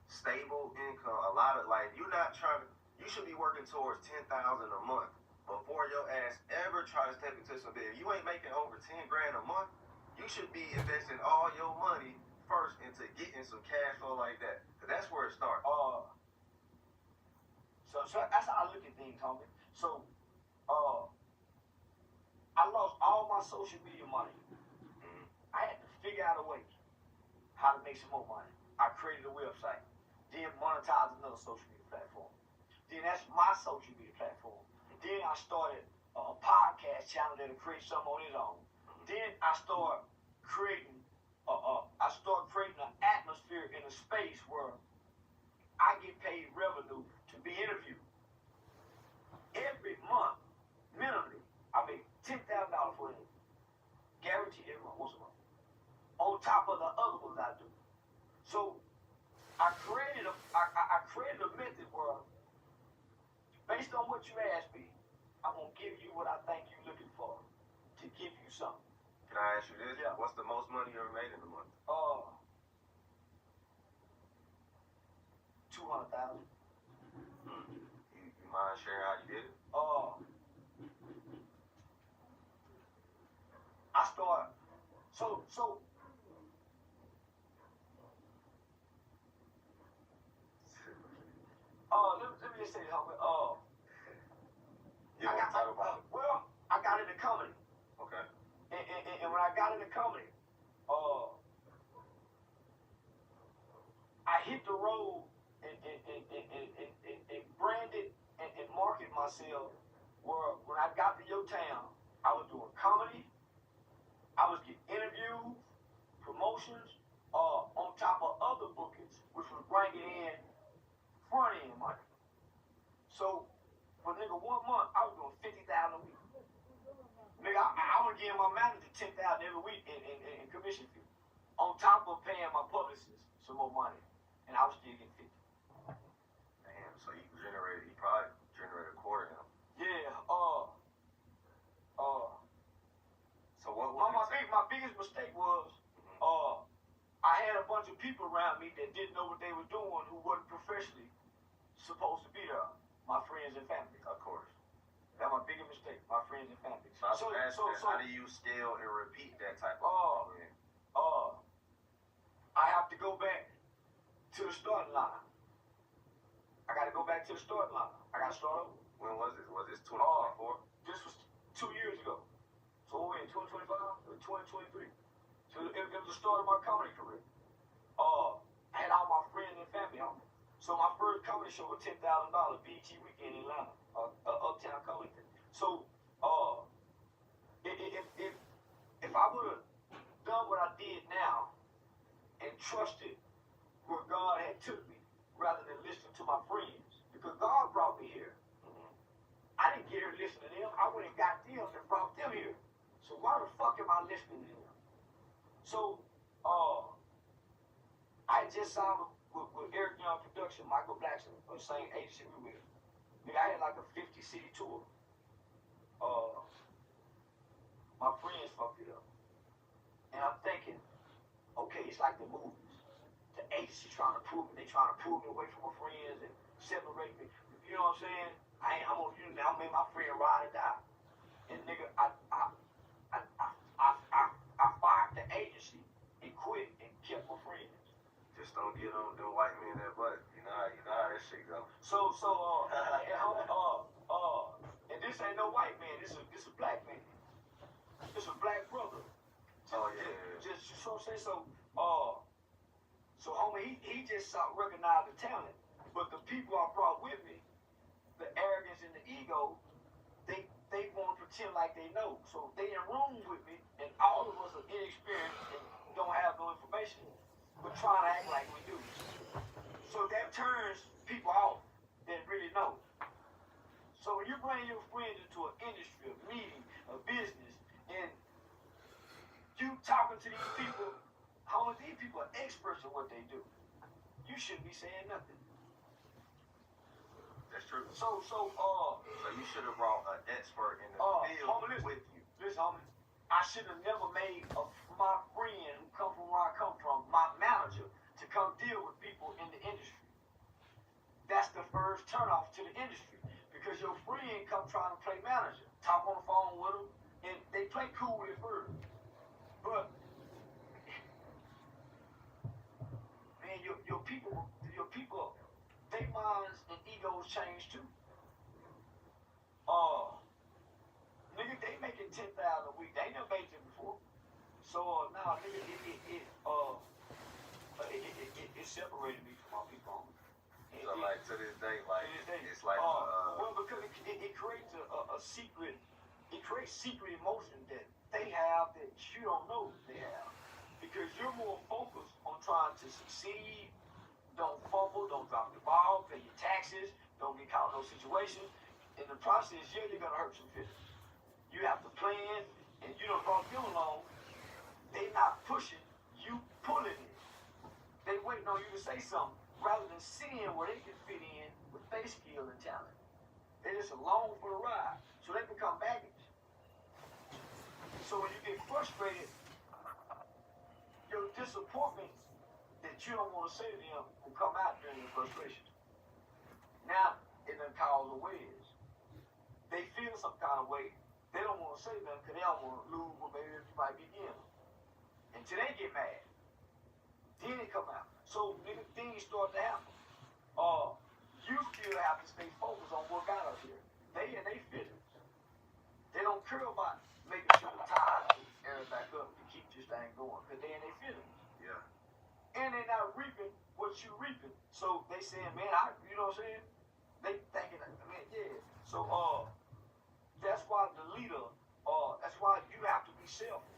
stable income. A lot of you're not trying to. You should be working towards $10,000 a month before your ass ever try to step into some big. If you ain't making over 10 grand a month, you should be investing all your money first into getting some cash flow like that. Cause that's where it starts. So that's how I look at things, homie. So, I lost all my social media money. I had to figure out a way how to make some more money. I created a website, then monetized another social media platform. Then that's my social media platform. Then I started a podcast channel that'll create something on its own. Then I started creating an atmosphere in a space where I get paid revenue to be interviewed. Every month, minimally, I make $10,000 for it. Guaranteed every month, once a month. On top of the other ones I do. So I created a method where, based on what you asked me, I'm gonna give you what I think you're looking for to give you something. Can I ask you this? Yeah. What's the most money you ever made in a month? 200,000. You mind sharing how you did it? I started. So. Let me just say this, homie. I got into comedy. Okay. And when I got into comedy, I hit the road and branded and marketed myself. Where when I got to your town, I was doing comedy. I was getting interviews, promotions, on top of other bookings, which was bringing in front end money. So for nigga 1 month, I was doing 50,000 a week. Nigga, I was giving my manager 10,000 every week in commission fee, on top of paying my publicist some more money, and I was still getting 50. Damn. So you probably generated a quarter now. Yeah. So what? My biggest mistake was, I had a bunch of people around me that didn't know what they were doing, who wasn't professionally supposed to be there. My friends and family. Of course. That's my biggest mistake. My friends and family. So how do you scale and repeat that type of thing? I have to go back to the starting line. I got to go back to the starting line. I got to start over. When was this? Was this 2024? This was 2 years ago. So we're in 2025 or 2023. So it was the start of my comedy career. I had all my friends and family on me. So my first comedy show was $10,000, BET Weekend in Atlanta, Uptown Comedy. So if I would have done what I did now and trusted where God had took me, rather than listening to my friends, because God brought me here. I didn't get here listening to them. I went and got them and brought them here. So why the fuck am I listening to them? So I just signed with Eric Young Production, Michael Blackson, the same agency we with. Nigga, I had like a 50-city tour. My friends fucked it up. And I'm thinking, okay, it's like the movies. The agency trying to prove me. They trying to prove me away from my friends and separate me. You know what I'm saying? I'm gonna make my friend ride or die. just don't get on them white men that butt. You know how that shit go. And this ain't no white man. This a black man. This a black brother. Oh yeah. Just so say so. So homie, he just recognized the talent, but the people I brought with me, the arrogance and the ego, they want to pretend like they know. So they in room with me, and all of us are inexperienced and don't have no information, but trying to act like we do. So that turns people off that really know. So when you bring your friends into an industry, a meeting, a business, and you talking to these people, how many these people are experts in what they do? You shouldn't be saying nothing. That's true. So you should have brought an expert in the field homie, with you. Listen, homie, I should have never made my friend who come from where I come from, my manager, to come deal with people in the industry. That's the first turnoff to the industry, because your friend come trying to play manager, talk on the phone with them, and they play cool at first. But man, your people, their minds and egos change too. Nigga, they making 10,000 a week. They ain't never made it before. So now, nigga, it separated me from my people. So like to this day, like it's like well, because it creates a secret. It creates secret emotion that they have that you don't know they have, because you're more focused on trying to succeed. Don't fumble, don't drop the ball, pay your taxes, don't get caught in those situations. In the process, you're gonna hurt some feelings. You have to plan, and you don't brought them along. They not pushing, you pulling it. They waiting on you to say something rather than seeing where they can fit in with their skill and talent. They just along for the ride, so they become baggage. So when you get frustrated, your disappointment that you don't want to say to them will come out during your frustration. Now it done cause a wedge. They feel some kind of way. They don't want to say nothing because they don't want to lose what maybe you might be in. Until they get mad. Then it come out. So nigga, things start to happen. You still have to stay focused on what got us here. They and they feelings. They don't care about making sure the tide air back up to keep this thing going. Because they and they feelings. yeah. And they not reaping what you reaping. So they saying, man, you know what I'm saying? They thinking, man, yeah. So that's why the leader, that's why you have to be selfish.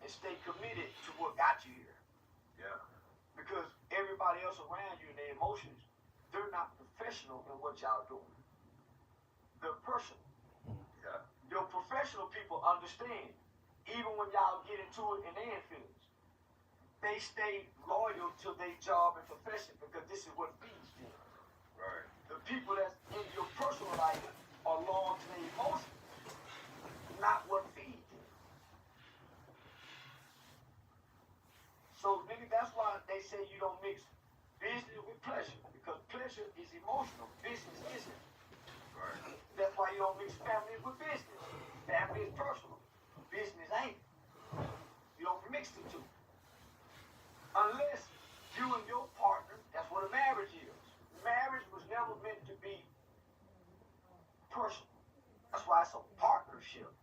And stay committed to what got you here. Yeah. Because everybody else around you and their emotions, they're not professional in what y'all doing. They're personal. Yeah. Your professional people understand. Even when y'all get into it and they in feelings, they stay loyal to their job and profession because this is what feeds them. Right. The people that's in your personal life are loyal to their emotions, not what feeds them. So, nigga, that's why they say you don't mix business with pleasure, because pleasure is emotional, business isn't. Right. That's why you don't mix family with business. Family is personal. Business ain't. You don't mix the two. Unless you and your partner, that's what a marriage is. Marriage was never meant to be personal. That's why it's a partnership.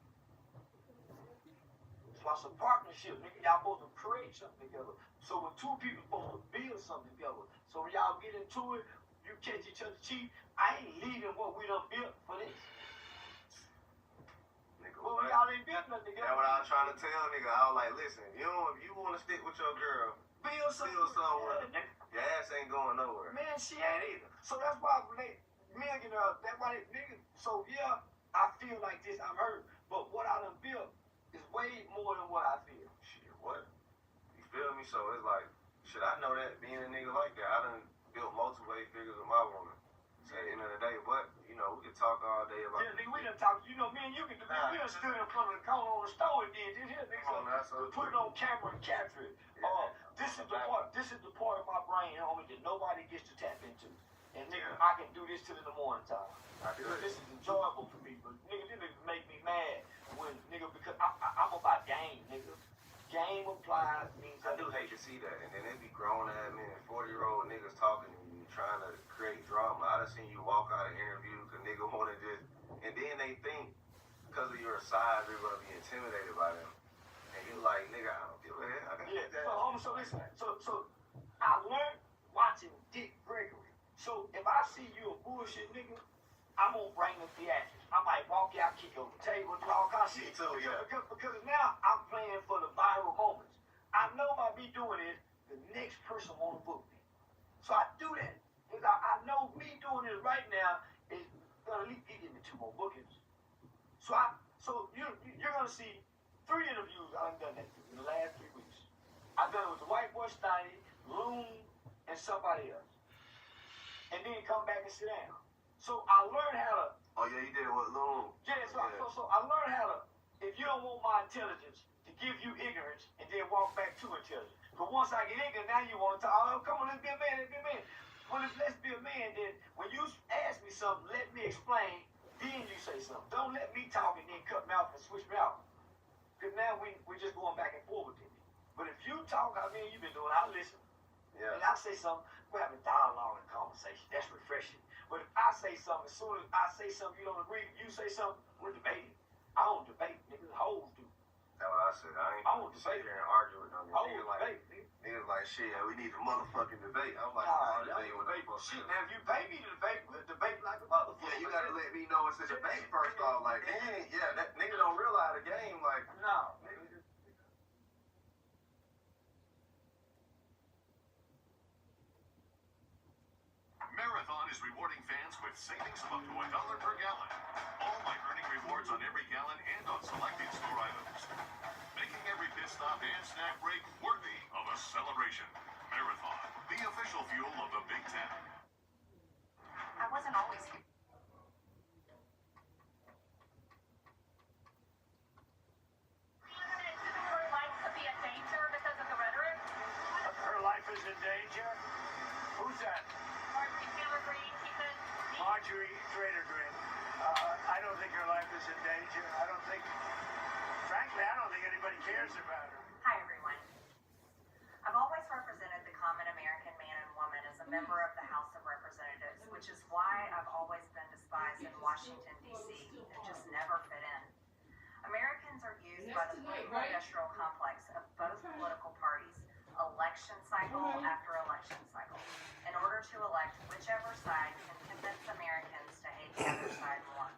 That's why it's a partnership. Nigga, y'all supposed to create something together. So when two people supposed to build something together. So when y'all get into it, you catch each other cheap. I ain't leaving what we done built for this. Well, y'all ain't built nothing together. That's what I was trying to tell nigga. I was like, listen, if you want to stick with your girl, build something with nigga. Your ass ain't going nowhere. Man, she ain't either. So that's why millionaires, that's why they niggas. So yeah, I feel like this, I'm hurt. But what I done built is way more than what I feel. Shit, what? You feel me? So it's like, should I know that being a nigga like that? I done built multiple figures with my woman. So at the end of the day, but we can talk all day about. Yeah, nigga, we done talked. Me and you can do this. We done stood in front of the corner on the store and did this here, nigga. So put it on camera and capture it. This is the part of my brain, homie, that nobody gets to tap into. And nigga, I can do this till in the morning time. Because this is enjoyable for me. But nigga, this nigga make me mad when nigga, because I'm about game, nigga. game applies means I do hate to see that, and then they be grown ass men, 40-year-old niggas talking to you, trying to create drama. I done seen you walk out of interviews, cause nigga wanna just, and then they think, because of your size, you're gonna be intimidated by them. And you like, nigga, I don't give a hell. So listen, so I learned watching Dick Gregory. So if I see you a bullshit nigga, I'm gonna bring the theatrics. I might walk out, kick over the table, do all kinds of shit. Because now I'm playing for the viral moments. I know by me doing it, the next person wanna book me. So I do that. Because I know me doing it right now is gonna at least give me 2 more bookings. So you're gonna see 3 interviews I've done that in the last 3 weeks. I've done it with the White Boy Steiny, Loon, and somebody else. And then come back and sit down. So I learned how to. Oh yeah, you did it with Loon. Yeah, so I learned how to. If you don't want my intelligence, to give you ignorance and then walk back to intelligence. But once I get ignorant, now you want to talk. Oh, come on, let's be a man. Well, if let's be a man, then when you ask me something, let me explain. Then you say something. Don't let me talk and then cut me off and switch me out. Because now we're just going back and forth with it. But if you talk, I mean, you've been doing, I listen. Yeah. And I say something, we're having dialogue and conversation. That's refreshing. But if I say something, as soon as I say something you don't agree, you say something, we're debating. I don't debate, niggas. Hoes do. That's what I said. I don't sit debate. there and argue with them. Hoes Niggas debate, nigga. niggas like, shit, we need a motherfucking debate. I'm like, Nah, debate with debate. people. Shit, now if you pay me to debate, we'll debate like a motherfucker. Yeah, you gotta let me know it's a debate first off. Like, that nigga don't realize the game. Like, No, nigga. Marathon is rewarding fans with savings of up to $1 per gallon. All by earning rewards on every gallon and on selected store items. Making every pit stop and snack break worthy of a celebration. Marathon, the official fuel of the Big Ten. I wasn't always here. Her life could be in danger because of the rhetoric. Her life is in danger? Who's that? Marjorie Taylor Greene, she said. Marjorie Trader Green. I don't think her life is in danger. Frankly, I don't think anybody cares about her. Hi, everyone. I've always represented the common American man and woman as a member of the House of Representatives, which is why I've always been despised in Washington, D.C. and just never fit in. Americans are used by the political industrial complex of both political parties, election cycle after election cycle, in order to elect whichever side can convince Americans to hate the other side more.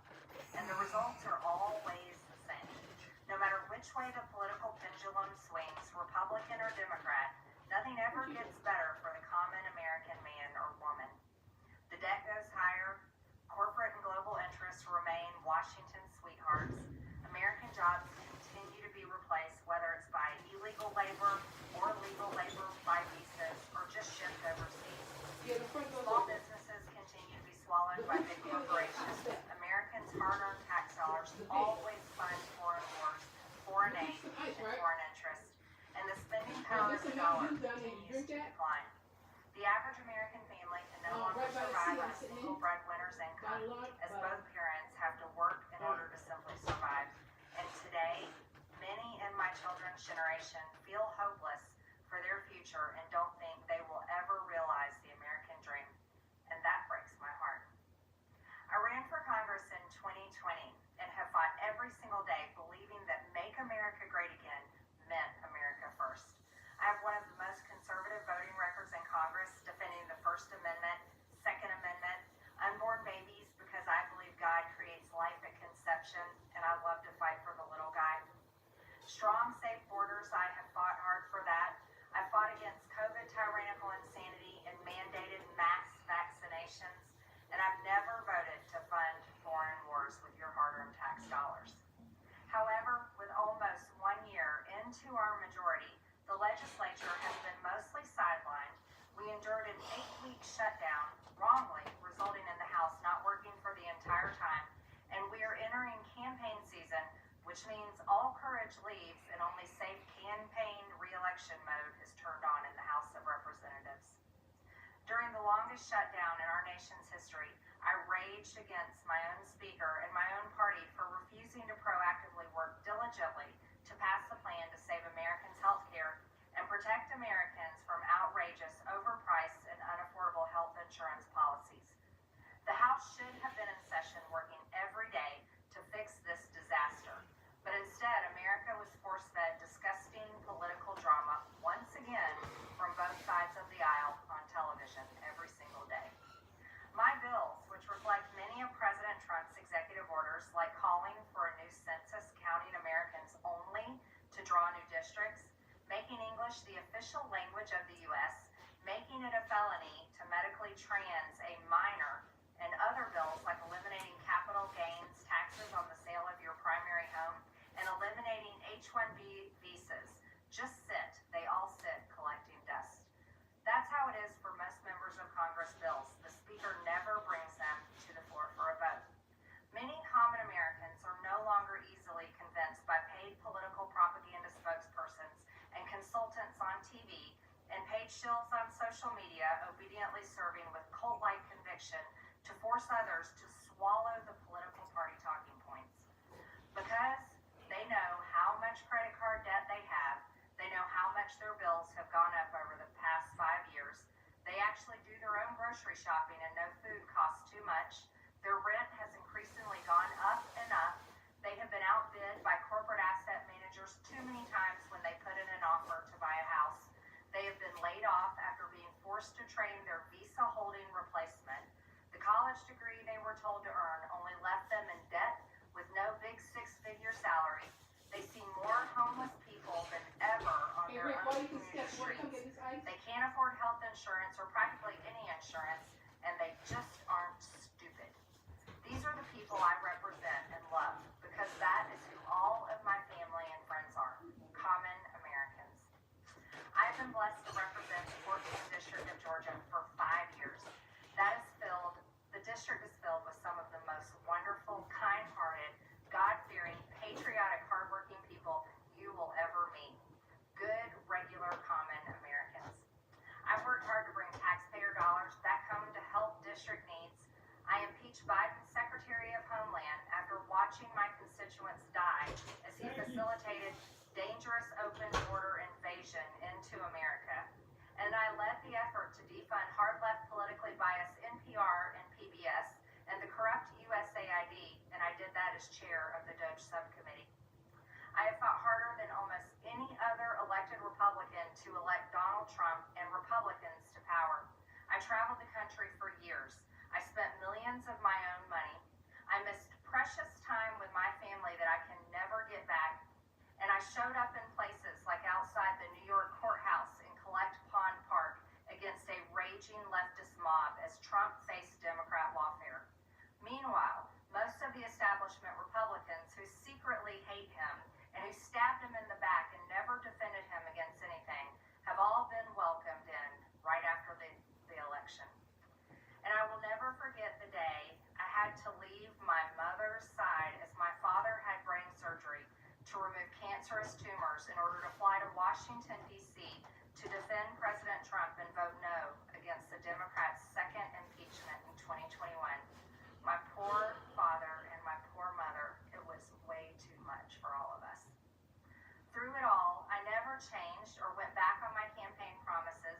And the results are always the same. No matter which way the political pendulum swings, Republican or Democrat, nothing ever gets better for the common American man or woman. The debt goes higher, corporate and global interests remain Washington's sweethearts, American jobs continue to be replaced, whether it's by illegal labor or legal labor by visas or just shipped overseas. Small businesses continue to be swallowed by big corporations. Americans' hard-earned tax dollars always fund foreign wars, foreign aid, and foreign interests, and the spending power of the dollar continues to decline. The average American family can no longer survive on a single breadwinner's income, as both parents have to work in order to simply survive. And today, many in my children's generation feel hopeless for their future and don't think they will ever realize the American dream. And that breaks my heart. I ran for Congress in 2020 and have fought every single day believing that Make America Great Again meant America first. I have one of the most conservative voting records in Congress, defending the First Amendment, Second Amendment, unborn babies because I believe God creates life at conception and I love to fight for the little guy. Strong, safe borders, I have fought hard for that. I fought against COVID tyrannical insanity and mandated mass vaccinations, and I've never voted to fund foreign wars with your hard-earned tax dollars. However, with almost 1 year into our majority, the legislature has been mostly sidelined. We endured an 8-week shutdown, wrongly, resulting in the House not working for the entire time, and we are entering campaign season, which means all courage leaves and only safe campaign re-election mode is turned on in the House of Representatives. During the longest shutdown in our nation's history, I raged against my own speaker and my own party for refusing to proactively work diligently to pass a plan to save Americans' health protect Americans from outrageous, overpriced, and unaffordable health insurance policies. The House should have been in session working every day to fix this disaster, but instead America was force-fed disgusting political drama once again from both sides of the aisle on television every single day. My bills, which reflect many of President Trump's executive orders, like calling for a new census counting Americans only to draw new districts, making English the official language of the U.S., making it a felony to medically trans a minor, and other bills like eliminating capital gains taxes on the sale of your primary home and eliminating H-1B visas, just sit. They all sit collecting dust. That's how it is for most members of Congress bills. The Speaker never brings them to the floor for a vote. Many common Americans are no longer easily convinced by paid political propaganda spokespersons and consultants on TV and paid shills on social media obediently serving with cult-like conviction to force others to swallow the political party talking points. Because they know how much credit card debt they have, they know how much their bills have gone up over the past 5 years. They actually do their own grocery shopping and no food costs too much. Their rent has increasingly gone up and up. They have been outbid by corporate asset managers too many times when they put in an offer to buy a house. They have been laid off after being forced to train their visa holding replacement. The college degree they were told to earn only left them in debt with no big six-figure salary. They see more homeless people than ever on their own community streets. They can't afford health insurance or practically any insurance, and they just aren't stupid. These are the people I represent and love, because that is who all of my family and friends are, common Americans. I've been blessed to represent the 14th District of Georgia for 5 years. The district is filled with some of the most wonderful, kind-hearted, God-fearing, patriotic, hardworking people you will ever meet. Good, regular, common Americans. I've worked hard to bring taxpayer dollars back home to help district needs. I impeached Biden's Secretary of Homeland after watching my constituents die as he facilitated dangerous open border invasion into America. And I led the effort to defund hard-left politically biased NPR and PBS and the corrupt USAID, and I did that as chair of the DOJ subcommittee. I have fought harder than almost any other elected Republican to elect Donald Trump and Republicans to power. I traveled the country for years. I spent millions of my own money. I missed precious time with my family that I can never get back. And I showed up in places like outside the New York courthouse in Collect Pond Park against a raging leftist mob as Trump faced Democrat lawfare. Meanwhile, most of the establishment Republicans who secretly hate him and who stabbed him in the back and never defended him against anything have all been welcomed in right after the election. And I will never forget the day I had to leave my mother's side as my father had brain surgery to remove cancerous tumors in order to fly to Washington, D.C. to defend President Trump and vote no against the Democrats' second impeachment in 2021. My poor father and my poor mother, it was way too much for all of us. Through it all, I never changed or went back on my campaign promises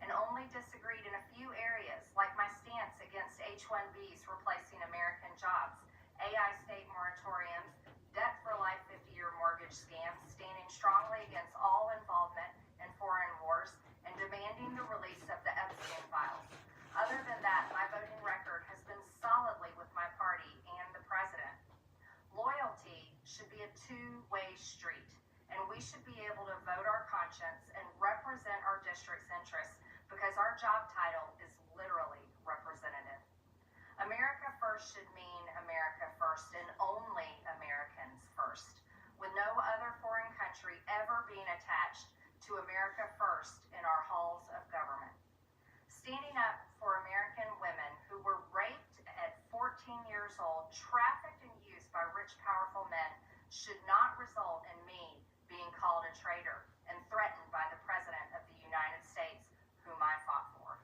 and only disagreed in a few areas, like my stance against H-1Bs replacing American jobs, AI state moratoriums, debt for life 50-year mortgage scams, standing strongly against all involvement in foreign wars, and demanding the release of the Epstein files. Other than that, my voting record has been solidly with my party and the president. Loyalty should be a two-way street, and we should be able to vote our conscience and represent our district's interests because our job title is literally representative. America first should mean America first and only Americans first, with no other foreign country ever being attached to America first in our halls of government. Standing up for American women who were raped at 14 years old, trafficked and used by rich, powerful men should not result in me being called a traitor and threatened by the President of the United States, whom I fought for.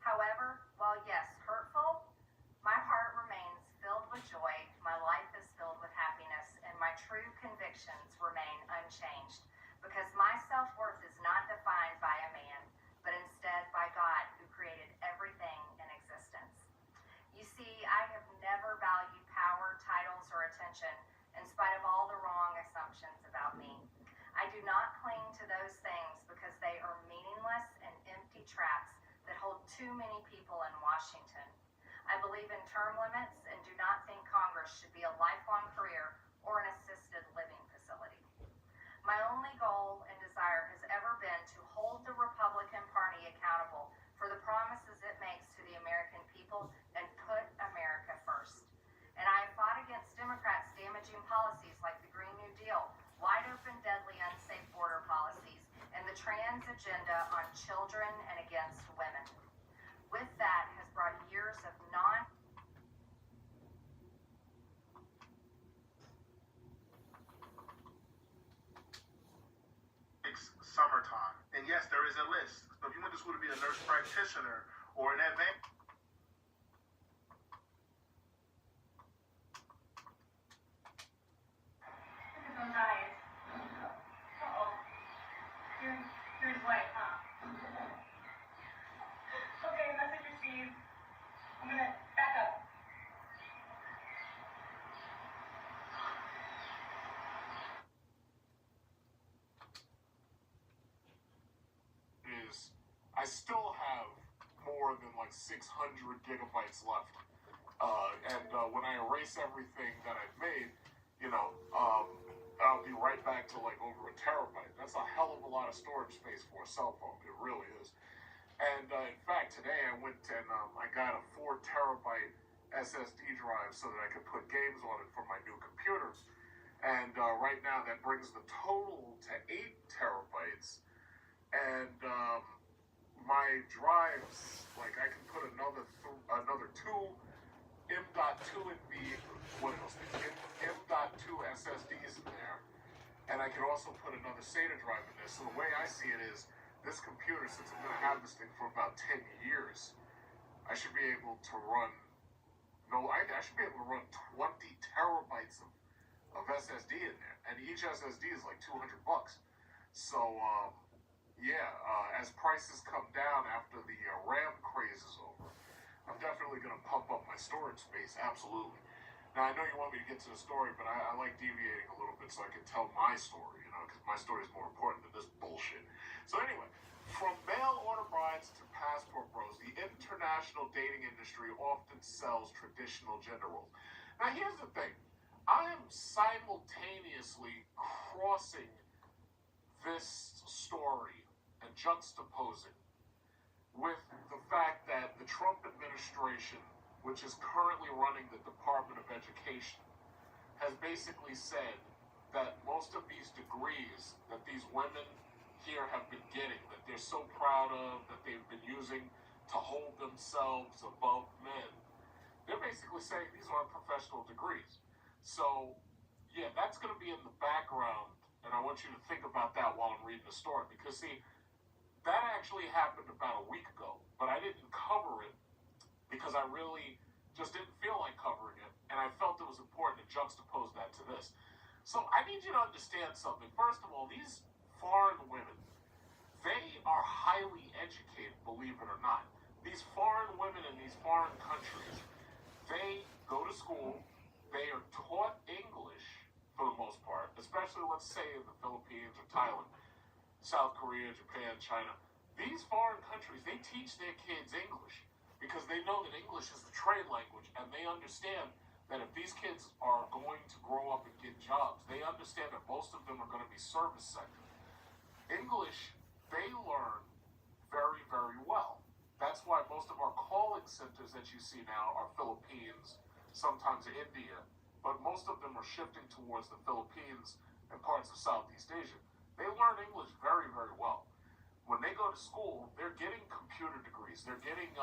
However, while yes, hurtful, my heart remains filled with joy, my life is filled with happiness, and my true convictions remain unchanged, because my self-worth is not defined too many people in Washington. I believe in term limits and do not think Congress should be a lifelong career or an assisted living facility. My only goal and desire has ever been to hold the Republican Party accountable for the promises it makes to the American people and put America first. And I have fought against Democrats' damaging policies like the Green New Deal, wide open, deadly, unsafe border policies, and the trans agenda on children and against women. With that has brought years of summertime. And yes, there is a list. So if you went to school to be a nurse practitioner or an advanced guys. Uh-oh. Here's white, huh? Okay, message received. I'm gonna back up. Is I still have more than like 600 gigabytes left. When I erase everything that I've made, I'll be right back to like over a terabyte. That's a hell of a lot of storage space for a cell phone. It really is. And in fact, today I went and I got a 4 terabyte SSD drive so that I could put games on it for my new computer. And right now that brings the total to 8 terabytes. And my drives, like I can put another 2 M.2 in the M.2 SSDs in there, and I can also put another SATA drive in there. So the way I see it is, this computer, since I'm going to have this thing for about 10 years, I should be able to run. I should be able to run 20 terabytes of SSD in there, and each SSD is like $200. So as prices come down after the RAM craze is over, I'm definitely going to pump up my storage space, absolutely. Now, I know you want me to get to the story, but I like deviating a little bit so I can tell my story, because my story is more important than this bullshit. So anyway, from mail-order brides to passport bros, the international dating industry often sells traditional gender roles. Now, here's the thing. I am simultaneously crossing this story and juxtaposing with the fact that the Trump administration, which is currently running the Department of Education, has basically said that most of these degrees that these women here have been getting, that they're so proud of, that they've been using to hold themselves above men, they're basically saying these aren't professional degrees. So, yeah, that's going to be in the background, and I want you to think about that while I'm reading the story, because, see, that actually happened about a week ago, but I didn't cover it because I really just didn't feel like covering it, and I felt it was important to juxtapose that to this. So I need you to understand something. First of all, these foreign women, they are highly educated, believe it or not. These foreign women in these foreign countries, they go to school, they are taught English for the most part, especially, let's say, in the Philippines or Thailand, South Korea, Japan, China. These foreign countries, they teach their kids English because they know that English is the trade language, and they understand that if these kids are going to grow up and get jobs, they understand that most of them are going to be service sector. English, they learn very, very well. That's why most of our calling centers that you see now are Philippines, sometimes India, but most of them are shifting towards the Philippines and parts of Southeast Asia. They learn English very, very well. When they go to school, they're getting computer degrees. They're getting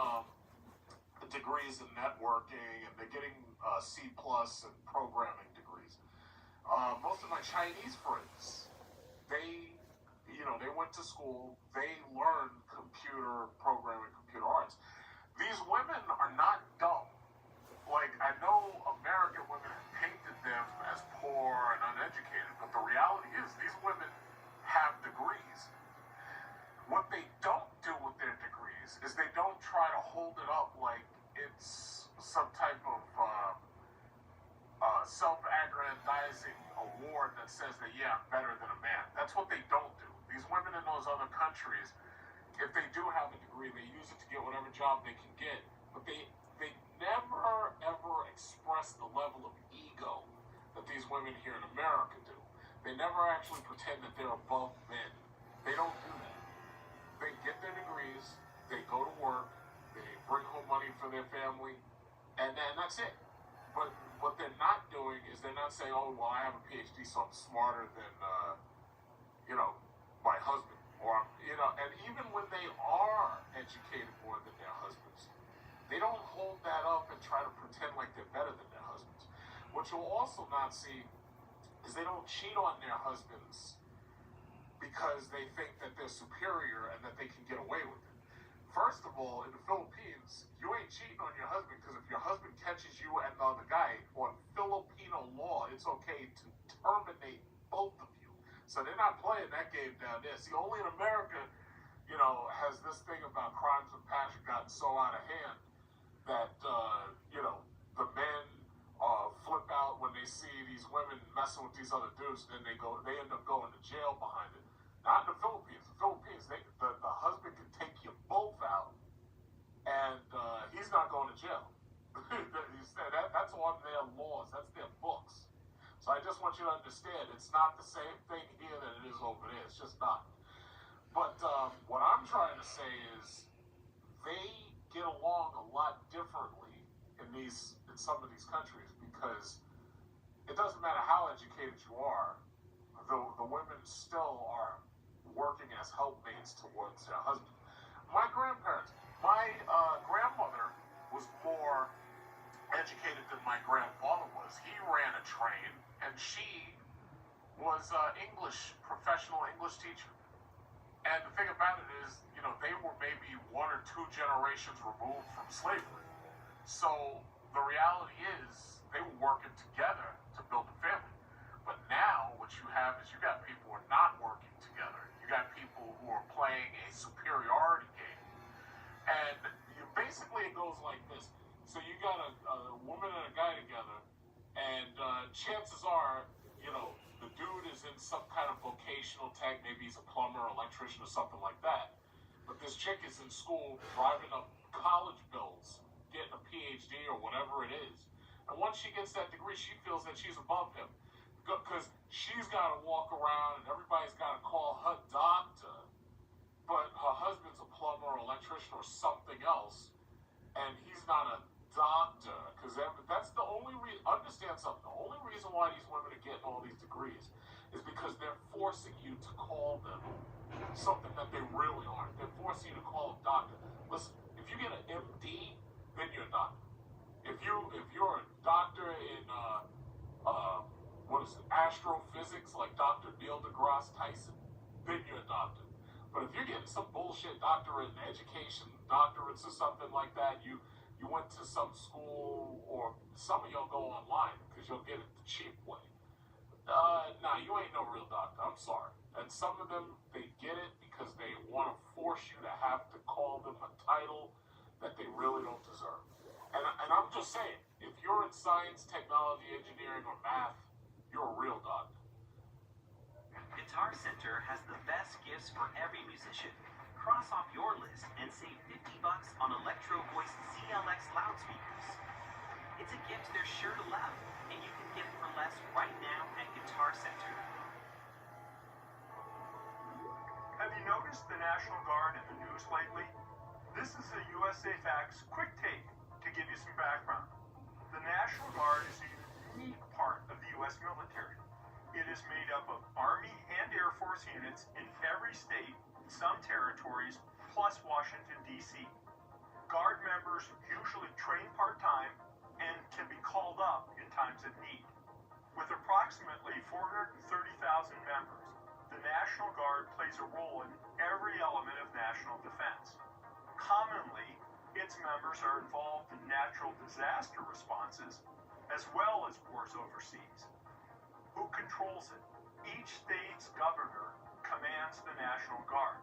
degrees in networking, and they're getting C+ and programming degrees. Most of my Chinese friends, they went to school. They learned computer programming, computer arts. These women are not dumb. Like, I know American women have painted them as poor and uneducated, but the reality is these women have degrees. What they don't do with their degrees is they don't try to hold it up like it's some type of self-aggrandizing award that says that, yeah, I'm better than a man. That's what they don't do. These women in those other countries, if they do have a degree, degree. They use it to get whatever job they can get. But they never, ever express the level of ego that these women here in America do. They never actually pretend that they're above men. They don't do that. They get their degrees, they go to work, they bring home money for their family, and that's it. But what they're not doing is they're not saying, oh, well, I have a PhD, so I'm smarter than, my husband. Or, and even when they are educated more than their husbands, they don't hold that up and try to pretend like they're better than their husbands. What you'll also not see is they don't cheat on their husbands because they think that they're superior and that they can get away with it. First of all, in the Philippines, you ain't cheating on your husband, because if your husband catches you and the other guy, on Filipino law, it's okay to terminate both of you. So they're not playing that game down there. See, only in America, has this thing about crimes of passion gotten so out of hand that, the men flip out when they see these women messing with these other dudes, and then they end up going to jail behind it. Not in the Philippines. The Philippines, the husband can take you both out, and he's not going to jail. That's on their laws. That's their books. So I just want you to understand, it's not the same thing here that it is over there. It's just not. But what I'm trying to say is they get along a lot differently in some of these countries, because it doesn't matter how educated you are, the women still are working as helpmates towards their husband. My grandparents, my grandmother was more educated than my grandfather was. He ran a train, and she was professional English teacher. And the thing about it is, they were maybe 1 or 2 generations removed from slavery. So the reality is, they were working together to build a family. But now, what you have is you got people who are not working together. You got people who are playing a superiority game. And basically it goes like this. So you got a woman and a guy together, and chances are, the dude is in some kind of vocational tech, maybe he's a plumber, electrician, or something like that. But this chick is in school, driving up college bills, getting a PhD or whatever it is. And once she gets that degree, she feels that she's above him, because she's got to walk around and everybody's got to call her doctor, but her husband's a plumber or electrician or something else, and he's not a doctor. Because that's the only reason. Understand something. The only reason why these women are getting all these degrees is because they're forcing you to call them something that they really aren't. They're forcing you to call them doctor. Listen, if you get an MD, then you're a doctor. If you're a doctor in astrophysics, like Dr. Neil deGrasse Tyson, then you're a doctor. But if you're getting some bullshit doctorate in education, doctorates or something like that, you went to some school, or some of y'all go online because you'll get it the cheap way. Nah, you ain't no real doctor. I'm sorry. And some of them, they get it because they want to force you to have to call them a title that they really don't deserve. And I'm just saying, if you're in science, technology, engineering, or math, you're a real doctor. Guitar Center has the best gifts for every musician. Cross off your list and save $50 on Electro Voice CLX loudspeakers. It's a gift they're sure to love, and you can get it for less right now at Guitar Center. Have you noticed the National Guard in the news lately? This is a USA Facts quick take to give you some background. The National Guard is a unique part of the U.S. military. It is made up of Army and Air Force units in every state, some territories, plus Washington, D.C. Guard members usually train part-time and can be called up in times of need. With approximately 430,000 members, the National Guard plays a role in every element of national defense. Commonly, its members are involved in natural disaster responses, as well as wars overseas. Who controls it? Each state's governor commands the National Guard.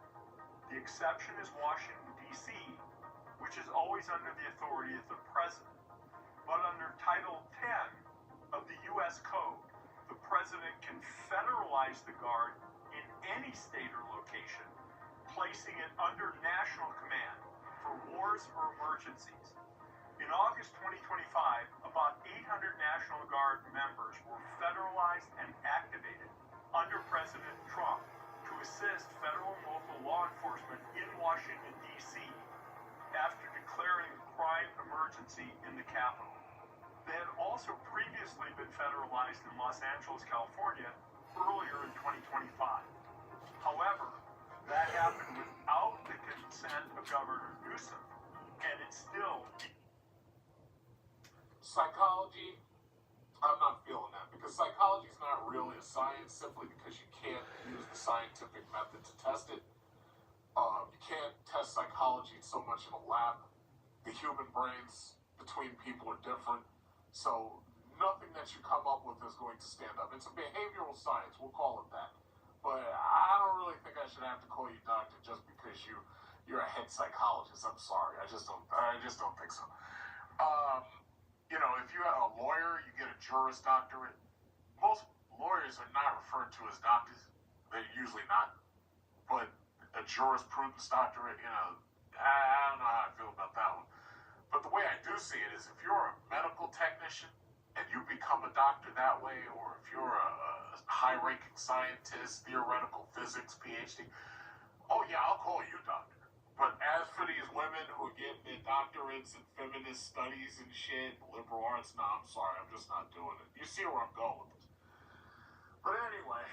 The exception is Washington, D.C., which is always under the authority of the president. But under Title 10 of the U.S. Code, the president can federalize the Guard in any state or location, placing it under national command, for wars or emergencies. In August 2025, about 800 National Guard members were federalized and activated under President Trump to assist federal and local law enforcement in Washington, D.C. after declaring a crime emergency in the Capitol. They had also previously been federalized in Los Angeles, California, earlier in 2025. However, that happened without the consent of Governor Newsom, and it's still... Psychology, I'm not feeling that, because psychology is not really a science simply because you can't use the scientific method to test it. You can't test psychology so much in a lab. The human brains between people are different, so nothing that you come up with is going to stand up. It's a behavioral science, we'll call it that. But I don't really think I should have to call you doctor just because you're a head psychologist. I'm sorry, I just don't think so. You know, if you're a lawyer, you get a Juris Doctorate. Most lawyers are not referred to as doctors. They're usually not. But a jurisprudence doctorate, you know, I don't know how I feel about that one. But the way I do see it is if you're a medical technician and you become a doctor that way, or if you're a high-ranking scientist, theoretical physics, PhD, oh yeah, I'll call you doctor. But as for these women who get their doctorates in feminist studies and shit, liberal arts, nah, I'm sorry, I'm just not doing it. You see where I'm going with this. But anyway,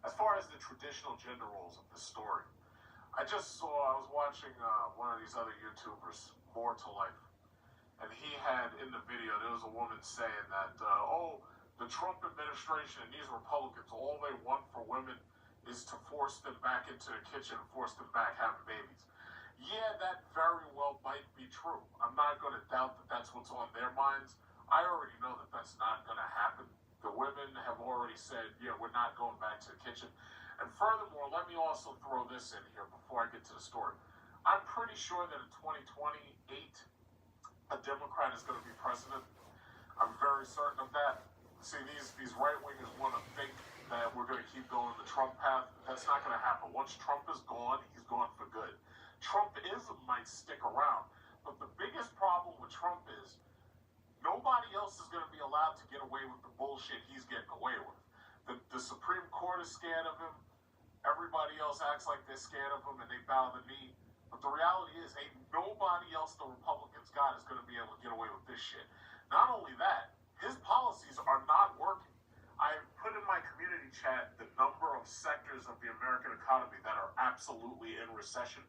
as far as the traditional gender roles of this story, I was watching one of these other YouTubers, More to Life, and he had in the video, there was a woman saying that, the Trump administration and these Republicans, all they want for women is to force them back into the kitchen and force them back having babies. Yeah, that very well might be true. I'm not going to doubt that that's what's on their minds. I already know that that's not going to happen. The women have already said, yeah, we're not going back to the kitchen. And furthermore, let me also throw this in here before I get to the story. I'm pretty sure that in 2028, a Democrat is going to be president. I'm very certain of that. See, these right-wingers want to think that we're going to keep going the Trump path. That's not going to happen. Once Trump is gone, he's gone for good. Trumpism might stick around, but the biggest problem with Trump is nobody else is going to be allowed to get away with the bullshit he's getting away with. The Supreme Court is scared of him. Everybody else acts like they're scared of him and they bow the knee. But the reality is, ain't nobody else the Republicans got is going to be able to get away with this shit. Not only that, his policies are not working. I put in my community chat the number of sectors of the American economy that are absolutely in recession.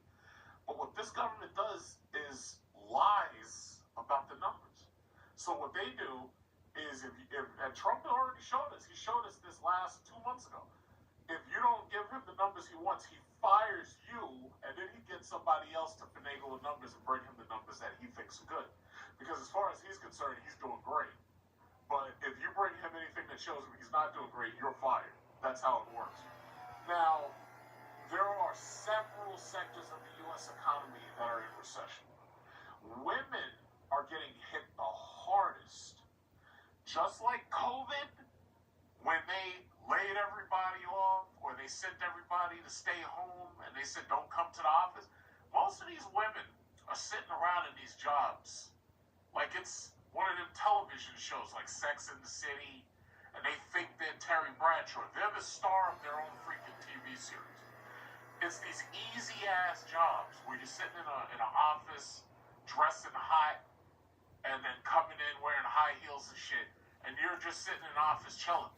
But what this government does is lies about the numbers. So what they do is, and Trump already showed us, he showed us this last 2 months ago. If you don't give him the numbers he wants, he fires you, and then he gets somebody else to finagle the numbers and bring him the numbers that he thinks are good. Because as far as he's concerned, he's doing great. But if you bring him anything that shows him he's not doing great, you're fired. That's how it works. Now, there are several sectors of the U.S. economy that are in recession. Women are getting hit the hardest. Just like COVID, when they laid everybody off, or they sent everybody to stay home, and they said, don't come to the office, most of these women are sitting around in these jobs like it's one of them television shows like Sex and the City, and they think they're Terry Bradshaw. They're the star of their own freaking TV series. It's these easy-ass jobs where you're sitting in an office, dressing hot, and then coming in wearing high heels and shit, and you're just sitting in an office chilling.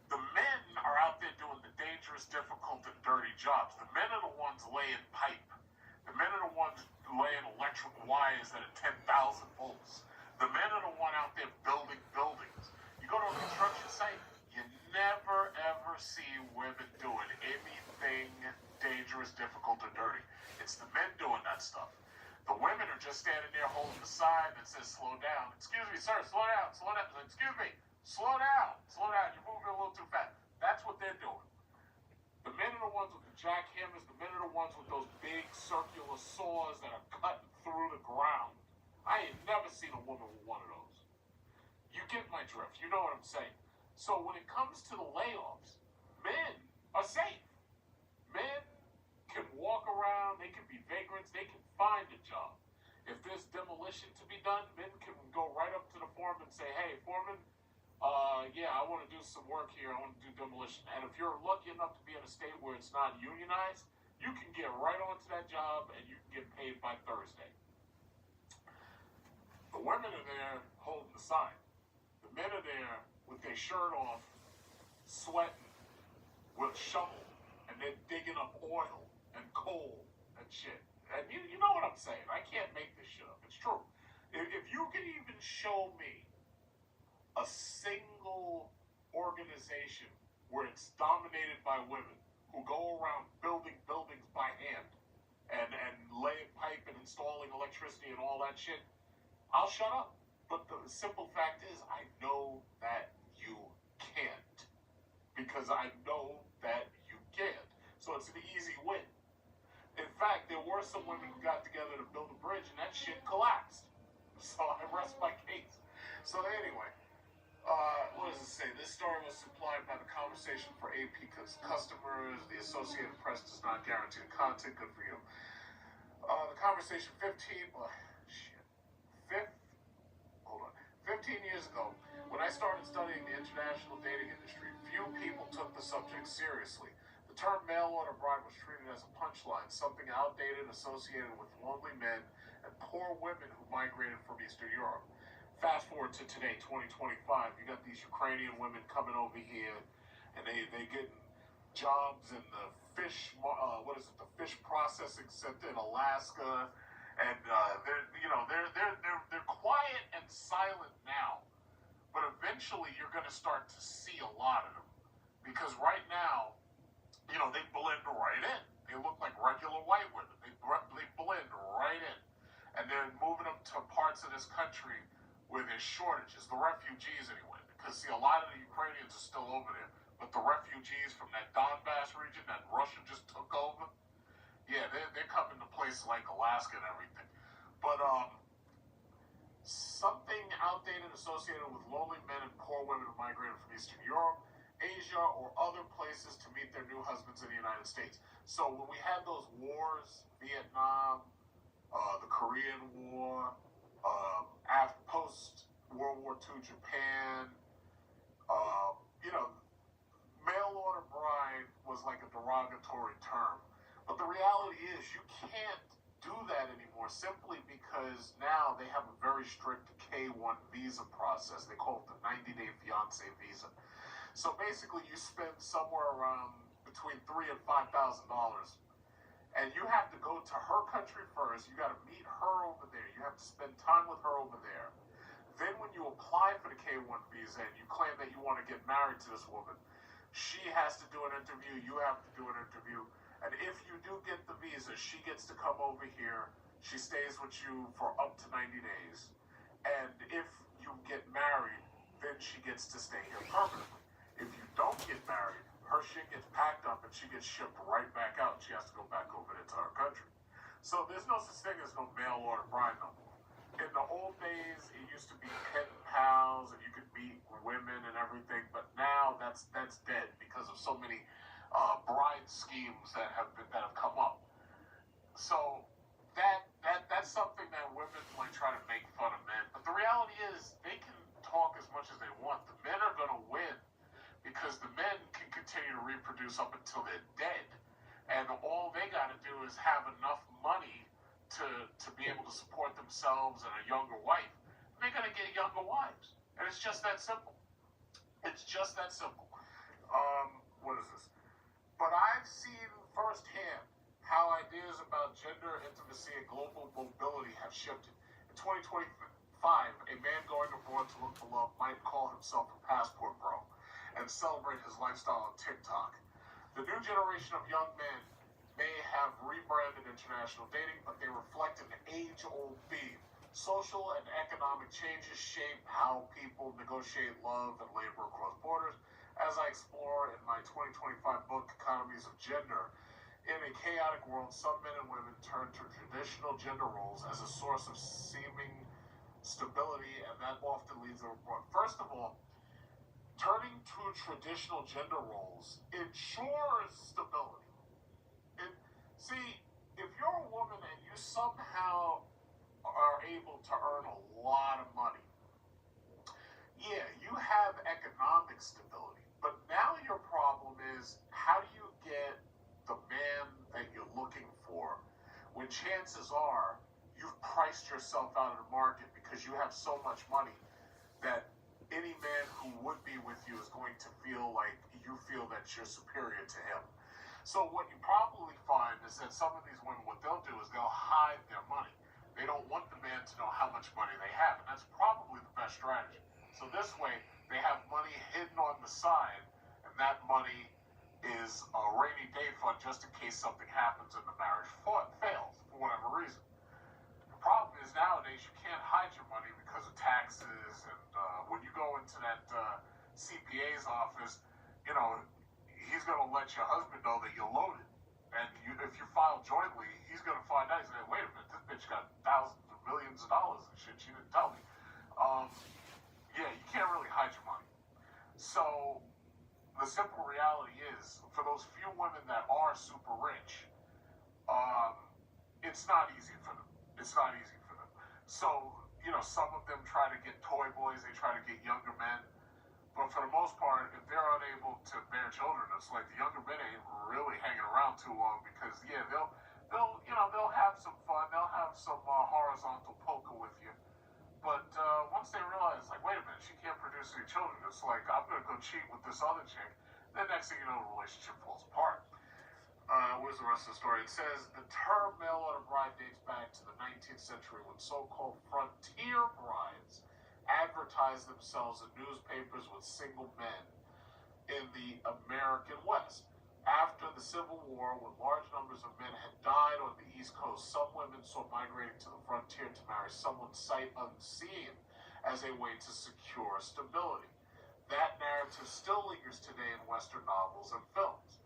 The men are out there doing the dangerous, difficult, and dirty jobs. The men are the ones laying pipe. The men are the ones laying electric wires that are 10,000 volts. The men are the one out there building buildings. You go to a construction site, you never ever see women doing anything dangerous, difficult, or dirty. It's the men doing that stuff. The women are just standing there holding the sign that says slow down. Excuse me, sir, slow down, slow down. Excuse me, slow down, you're moving a little too fast. That's what they're doing. The men are the ones with the jackhammers, the men are the ones with those big circular saws that are cutting through the ground. I ain't never seen a woman with one of those. You get my drift, you know what I'm saying. So when it comes to the layoffs, men are safe. Men can walk around, they can be vagrants, they can find a job. If there's demolition to be done, men can go right up to the foreman and say, hey, foreman, yeah, I want to do some work here. I want to do demolition. And if you're lucky enough to be in a state where it's not unionized, you can get right onto that job and you can get paid by Thursday. The women are there holding the sign. The men are there with their shirt off, sweating, with a shovel, and they're digging up oil and coal and shit. And you know what I'm saying. I can't make this shit up. It's true. If you can even show me a single organization where it's dominated by women who go around building buildings by hand and laying pipe and installing electricity and all that shit, I'll shut up. But the simple fact is, I know that you can't. Because I know that you can't. So it's an easy win. In fact, there were some women who got together to build a bridge and that shit collapsed. So I rest my case. So anyway, what does it say? This story was supplied by the Conversation for AP customers. The Associated Press does not guarantee the content. Good for you. The Conversation 15 years ago, when I started studying the international dating industry, few people took the subject seriously. The term mail order bride was treated as a punchline, something outdated associated with lonely men and poor women who migrated from Eastern Europe. Fast forward to today, 2025, you got these Ukrainian women coming over here, and they getting jobs in the fish, the fish processing center in Alaska, and they're quiet and silent now, but eventually you're going to start to see a lot of them, because right now, they blend right in. They look like regular white women. They blend right in, and they're moving them to parts of this country where there's shortages, the refugees anyway, because see, a lot of the Ukrainians are still over there, but the refugees from that Donbass region that Russia just took over, yeah, they're coming to places like Alaska and everything. But something outdated associated with lonely men and poor women who migrated from Eastern Europe, Asia, or other places to meet their new husbands in the United States. So when we had those wars, Vietnam, the Korean War, post-World War II Japan, mail order bride was like a derogatory term. But the reality is you can't do that anymore simply because now they have a very strict K-1 visa process. They call it the 90-day fiancé visa. So basically you spend somewhere around between $3,000 and $5,000, and you have to go to her country first. You got to meet her over there. You have to spend time with her over there. Then when you apply for the K-1 visa and you claim that you want to get married to this woman, she has to do an interview, you have to do an interview, and if you do get the visa, she gets to come over here, she stays with you for up to 90 days, and if you get married, then she gets to stay here permanently. If you don't get married, her shit gets packed up and she gets shipped right back out, and she has to go back over into her country. So there's no such thing as no mail order bride no more. In the old days, it used to be pen pals and you could meet women and everything, but now that's dead because of so many bride schemes that have come up. So that's something that women might try to make fun of men, but the reality is they can talk as much as they want. The men are going to win because the men can continue to reproduce up until they're dead, and all they got to do is have enough money to be able to support themselves and a younger wife. They're going to get younger wives. And it's just that simple. It's just that simple. What is this? But I've seen firsthand how ideas about gender intimacy and global mobility have shifted. In 2025, a man going abroad to look for love might call himself a passport bro and celebrate his lifestyle on TikTok. The new generation of young men may have rebranded international dating, but they reflect an age-old theme. Social and economic changes shape how people negotiate love and labor across borders. As I explore in my 2025 book, Economies of Gender, in a chaotic world, some men and women turn to traditional gender roles as a source of seeming stability, and that often leads them abroad. First of all, turning to traditional gender roles ensures stability. See, if you're a to earn a lot of money. Yeah, you have economic stability, but now your problem is how do you get the man that you're looking for when chances are you've priced yourself out of the market because you have so much money that any man who would be with you is going to feel like you feel that you're superior to him. So what you probably find is that some of these women, what they'll do is they'll hide their money. They don't want the man to know how much money they have, and that's probably the best strategy. So this way, they have money hidden on the side, and that money is a rainy day fund just in case something happens and the marriage fails for whatever reason. The problem is nowadays you can't hide your money because of taxes, and when you go into that CPA's office, you know, he's going to let your husband know that you're loaded. And if you file jointly, he's going to find out. He's going to say, wait a minute, this bitch got thousands of millions of dollars and shit. She didn't tell me. Yeah, you can't really hide your money. So the simple reality is, for those few women that are super rich, it's not easy for them. It's not easy for them. So, you know, some of them try to get toy boys. They try to get younger men. But for the most part, if they're unable to bear children, it's like the younger men ain't really hanging around too long because, yeah, they'll have some fun. They'll have some horizontal poker with you. But once they realize, like, wait a minute, she can't produce any children, it's like, I'm going to go cheat with this other chick. Then next thing you know, the relationship falls apart. Where's the rest of the story? It says, the term mail-order bride dates back to the 19th century when so-called frontier brides advertised themselves in newspapers with single men in the American West. After the Civil War, when large numbers of men had died on the East Coast, some women saw migrating to the frontier to marry someone sight unseen as a way to secure stability. That narrative still lingers today in Western novels and films.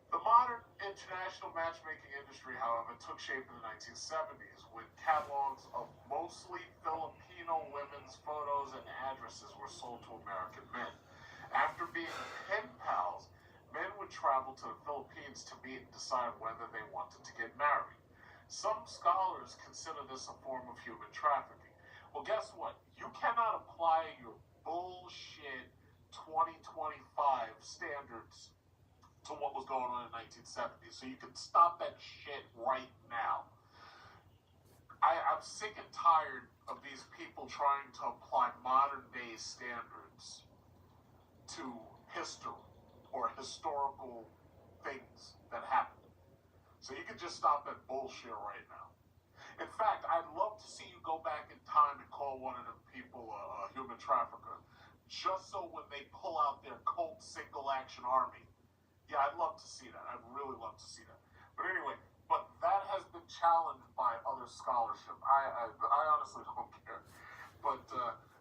The modern international matchmaking industry, however, took shape in the 1970s when catalogs of mostly Filipino women's photos and addresses were sold to American men. After being pen pals, men would travel to the Philippines to meet and decide whether they wanted to get married. Some scholars consider this a form of human trafficking. Well, guess what? You cannot apply your bullshit 2025 standards to what was going on in the 1970s. So you can stop that shit right now. I'm sick and tired of these people trying to apply modern day standards to history or historical things that happened. So you can just stop that bullshit right now. In fact, I'd love to see you go back in time and call one of them people a human trafficker, just so when they pull out their cult single action army. Yeah, I'd love to see that. I'd really love to see that. But anyway, that has been challenged by other scholarship. I honestly don't care. But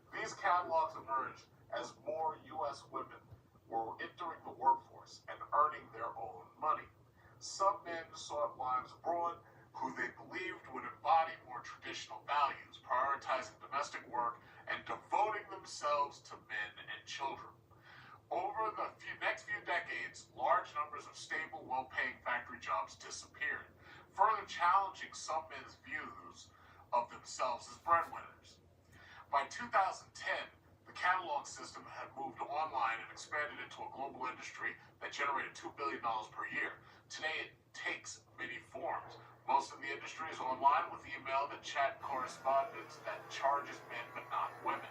these catalogs emerged as more U.S. women were entering the workforce and earning their own money. Some men sought wives abroad who they believed would embody more traditional values, prioritizing domestic work and devoting themselves to men and children. Over the next few decades, large numbers of stable, well-paying factory jobs disappeared, further challenging some men's views of themselves as breadwinners. By 2010, the catalog system had moved online and expanded into a global industry that generated $2 billion per year. Today, it takes many forms. Most of the industry is online with email and chat correspondence that charges men but not women.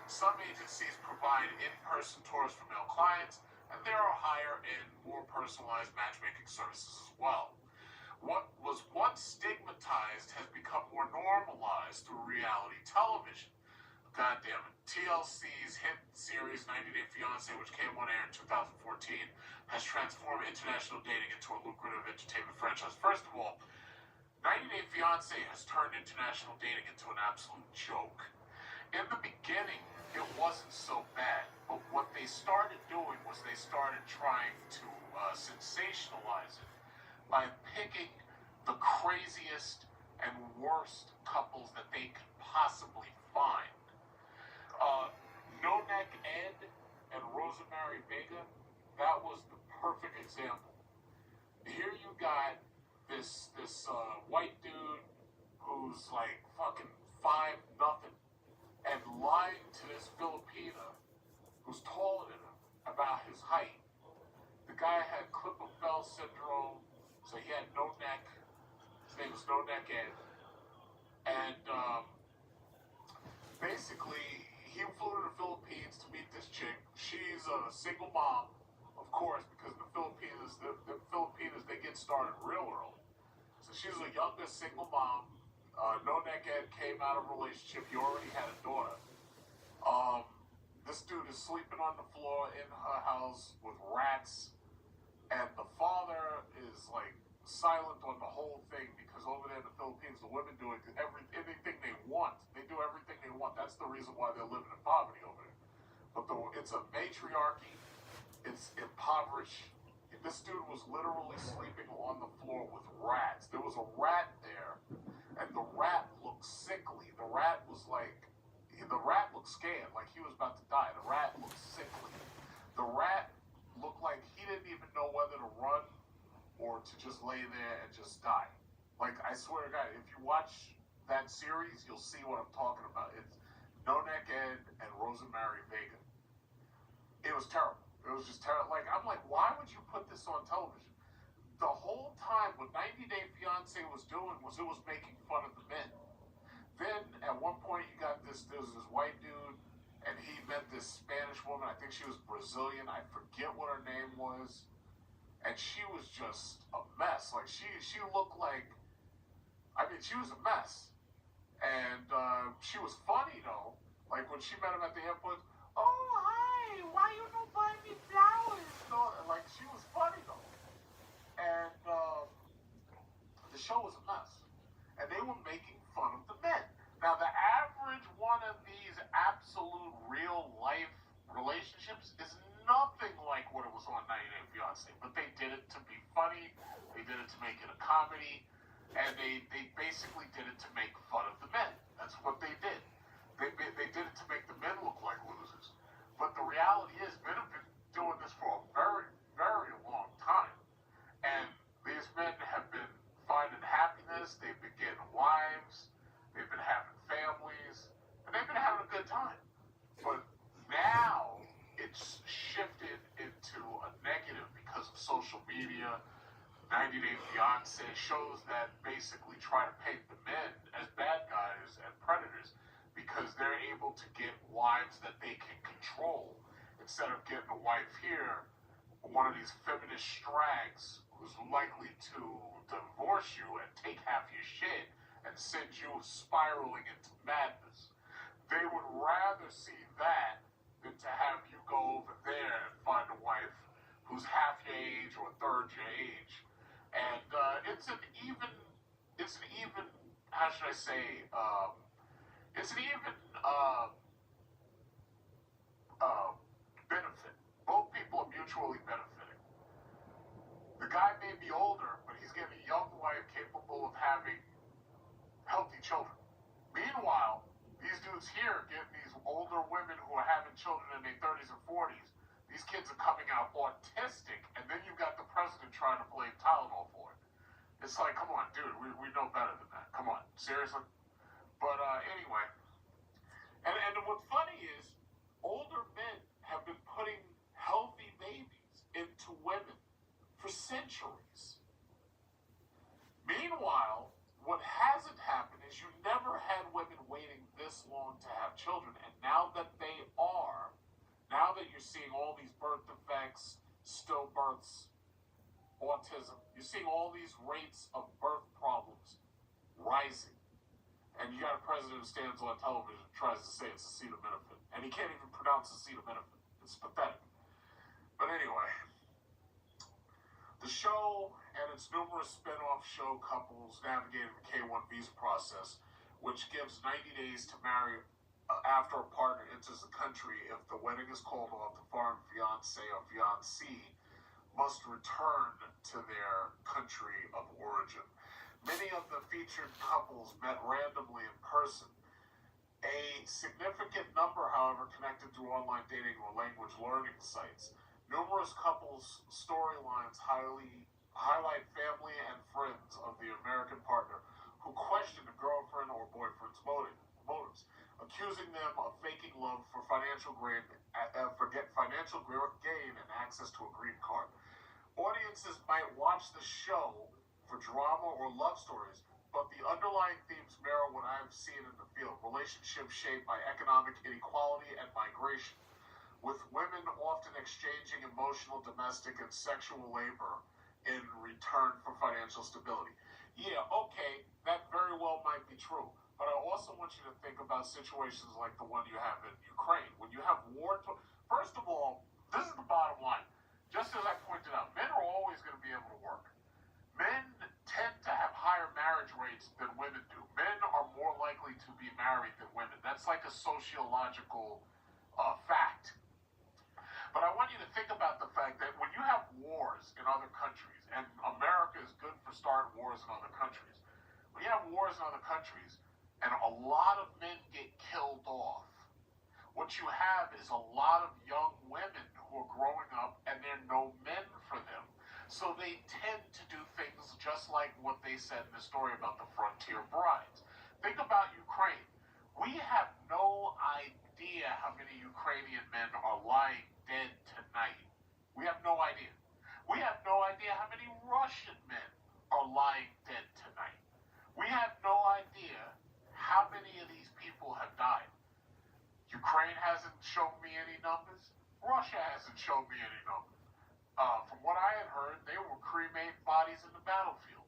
Some agencies provide in-person tours for male clients, and there are higher-end, more personalized matchmaking services as well. What was once stigmatized has become more normalized through reality television. God damn it. TLC's hit series 90 Day Fiancé, which came on air in 2014, has transformed international dating into a lucrative entertainment franchise. First of all, 90 Day Fiancé has turned international dating into an absolute joke. In the beginning, it wasn't so bad, but what they started doing was they started trying to sensationalize it by picking the craziest and worst couples that they could possibly find. No Neck Ed and Rosemary Vega, that was the perfect example. Here you got this white dude who's like fucking 5'0", and lying to this Filipina who's taller than him about his height. The guy had Klippel syndrome, so he had no neck. His name was No Neck Ed. And basically, he flew to the Philippines to meet this chick. She's a single mom, of course, because the Filipinas, they get started real early. So she's a younger single mom. No Neck Ed came out of a relationship. He already had a daughter. This dude is sleeping on the floor in her house with rats. And the father is like silent on the whole thing because over there in the Philippines, the women do anything they want. They do everything they want. That's the reason why they're living in poverty over there. But it's a matriarchy. It's impoverished. This dude was literally sleeping on the floor with rats. There was a rat there, and the rat looked sickly. The rat looked scared, like he was about to die. The rat looked sickly. The rat looked like he didn't even know whether to run or to just lay there and just die. Like, I swear to God, if you watch that series, you'll see what I'm talking about. It's No Neck Ed and Rosemary Vega. It was terrible. It was just terrible. Like, I'm like, why would you put this on television? The whole time, what 90 Day Fiancé was doing was it was making fun of the men. Then, at one point, there was this white dude, and he met this Spanish woman. I think she was Brazilian. I forget what her name was. And she was just a mess. Like, she looked like, she was a mess. And she was funny, though. Like, when she met him at the airport, oh, hi, why you don't buy me flowers? Like, she was funny, though. And the show was a mess. And they were making fun of the men. Now, the average one of these absolute real-life relationships is nothing like what it was on 90 Day Fiancé. But they did it to be funny. They did it to make it a comedy. And they basically did it to make fun of the men. That's what they did. They did it to make the men look like losers. But the reality is, men have been doing this for a very, very long time. And these men have been finding happiness. They've been getting wives. They've been having families. And they've been having a good time. But now it's shifted into a negative because of social media. 90 Day Fiancé shows that basically try to paint the men as bad guys and predators because they're able to get wives that they can control instead of getting a wife here, one of these feminist strags who's likely to divorce you and take half your shit and send you spiraling into madness. They would rather see that than to have you go over there and find a wife who's half your age or a third your age. And it's an even, how should I say, it's an even benefit. Both people are mutually benefiting. The guy may be older, but he's getting a young wife capable of having healthy children. Meanwhile, these dudes here getting these older women who are having children in their 30s and 40s. These kids are coming out autistic, and then you've got the president trying to blame Tylenol for it. It's like, come on, dude, we know better than that. Come on, seriously? But anyway, and what's funny is, older men have been putting healthy babies into women for centuries. Meanwhile, what hasn't happened is you never had women waiting this long to have children, and now that they are, now that you're seeing all these birth defects, stillbirths, autism, you're seeing all these rates of birth problems rising. And you got a president who stands on television and tries to say it's acetaminophen. And he can't even pronounce acetaminophen. It's pathetic. But anyway, the show and its numerous spin-off show couples navigating the K-1 visa process, which gives 90 days to marry after a partner enters the country. If the wedding is called off, the foreign fiancé or fiancée must return to their country of origin. Many of the featured couples met randomly in person. A significant number, however, connected through online dating or language learning sites. Numerous couples' storylines highlight family and friends of the American partner who question the girlfriend or boyfriend's financial gain and access to a green card. Audiences might watch the show for drama or love stories, but the underlying themes mirror what I've seen in the field: relationships shaped by economic inequality and migration, with women often exchanging emotional, domestic, and sexual labor in return for financial stability. Yeah, okay, that very well might be true. But I also want you to think about situations like the one you have in Ukraine. When you have war, first of all, this is the bottom line. Just as I pointed out, men are always going to be able to work. Men tend to have higher marriage rates than women do. Men are more likely to be married than women. That's like a sociological fact. But I want you to think about the fact that when you have wars in other countries, and America is good for starting wars in other countries, when you have wars in other countries and a lot of men get killed off, what you have is a lot of young women who are growing up and there are no men for them. So they tend to do things just like what they said in the story about the frontier brides. Think about Ukraine. We have no idea how many Ukrainian men are lying dead tonight. We have no idea. We have no idea how many Russian men are lying dead tonight. We have no idea how many of these people have died. Ukraine hasn't shown me any numbers. Russia hasn't shown me any numbers. From what I had heard, they will cremate bodies in the battlefield.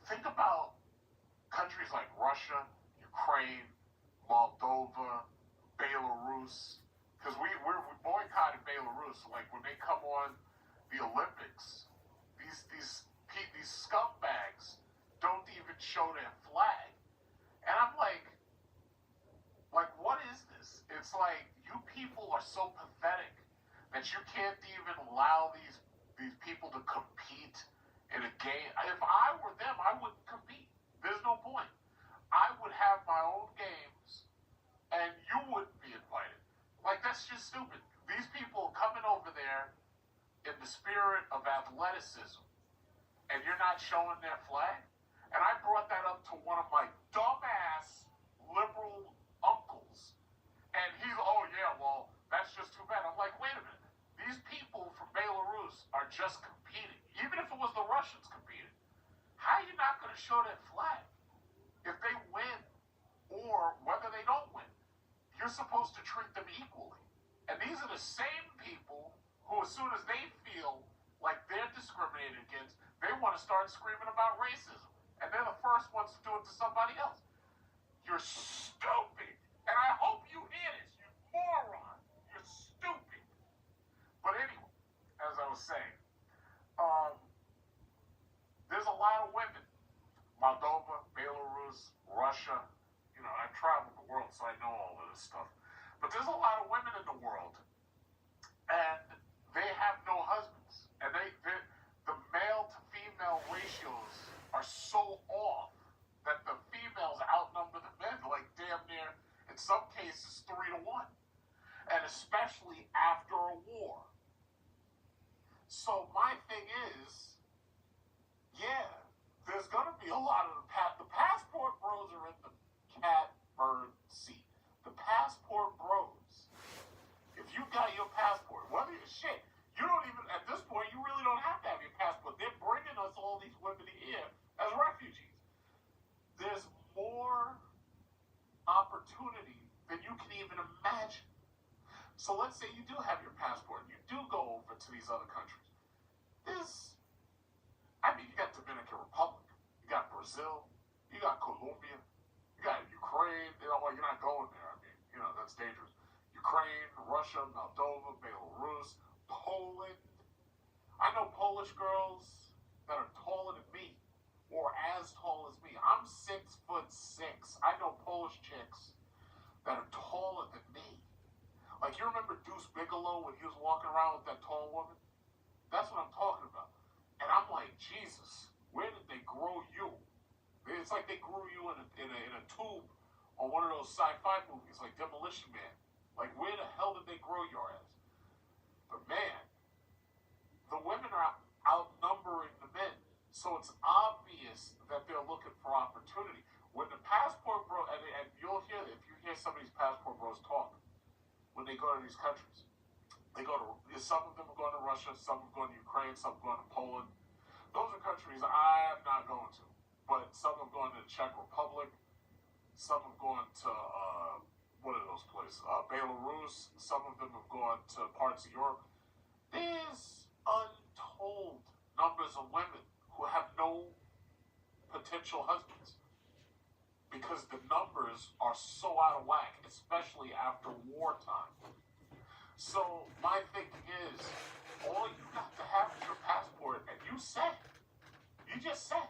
Think about countries like Russia, Ukraine, Moldova, Belarus, because we boycotted Belarus. Like when they come on the Olympics, these scumbags don't even show their flag, and I'm like, what is this? It's like you people are so pathetic that you can't even allow these people to compete in a game. If I were them, I wouldn't compete. There's no point. I would have my own games, and you wouldn't be invited. Like, that's just stupid. These people coming over there in the spirit of athleticism, and you're not showing their flag? And I brought that up to one of my dumbass liberal uncles, and he's, oh yeah, well, that's just too bad. I'm like, wait a minute. These people from Belarus are just competing. Even if it was the Russians competing, how are you not going to show that flag? If they win, or whether they don't win, you're supposed to treat them equally. And these are the same people who, as soon as they feel like they're discriminated against, they want to start screaming about racism. And they're the first ones to do it to somebody else. You're stupid. And I hope you hear this, you moron. You're stupid. But anyway, as I was saying, there's a lot of women. Moldova, Belarus, Russia. You know, I've traveled the world, so I know all of this stuff. But there's a lot of women in the world, and they have no husbands. And the male to female ratios are so off that the females outnumber the men, like damn near, in some cases, 3-1. And especially after a war. So my thing is, yeah, there's going to be a lot of the passport bros are in the catbird seat. The passport bros. If you got your passport, whether you shit, you don't even, at this point, you really don't have to have your passport. They're bringing us all these women here as refugees. There's more opportunity than you can even imagine. So let's say you do have your passport, you do go over to these other countries. You got Dominican Republic, you got Brazil, you got Colombia, you got Ukraine. Well, you're not going there. That's dangerous. Ukraine, Russia, Moldova, Belarus, Poland. I know Polish girls that are taller than me, or as tall as me. I'm 6'6". I know Polish chicks that are taller than me. Like, you remember Deuce Bigelow when he was walking around with that tall woman? That's what I'm talking about. And I'm like, Jesus, where did they grow you? It's like they grew you in a tube on one of those sci-fi movies, like Demolition Man. Like, where the hell did they grow your ass? But man, the women are outnumbering the men. So it's obvious that they're looking for opportunity. When the passport bro, and you'll hear, if you hear some of these passport bros talk, when they go to these countries. Some of them are going to Russia, some are going to Ukraine, some are going to Poland. Those are countries I am not going to. But some have gone to the Czech Republic, some have gone to, what are those places? Belarus, some of them have gone to parts of Europe. There's untold numbers of women who have no potential husbands because the numbers are so out of whack, especially after wartime. So my thinking is, all you got to have is your passport, and you just said,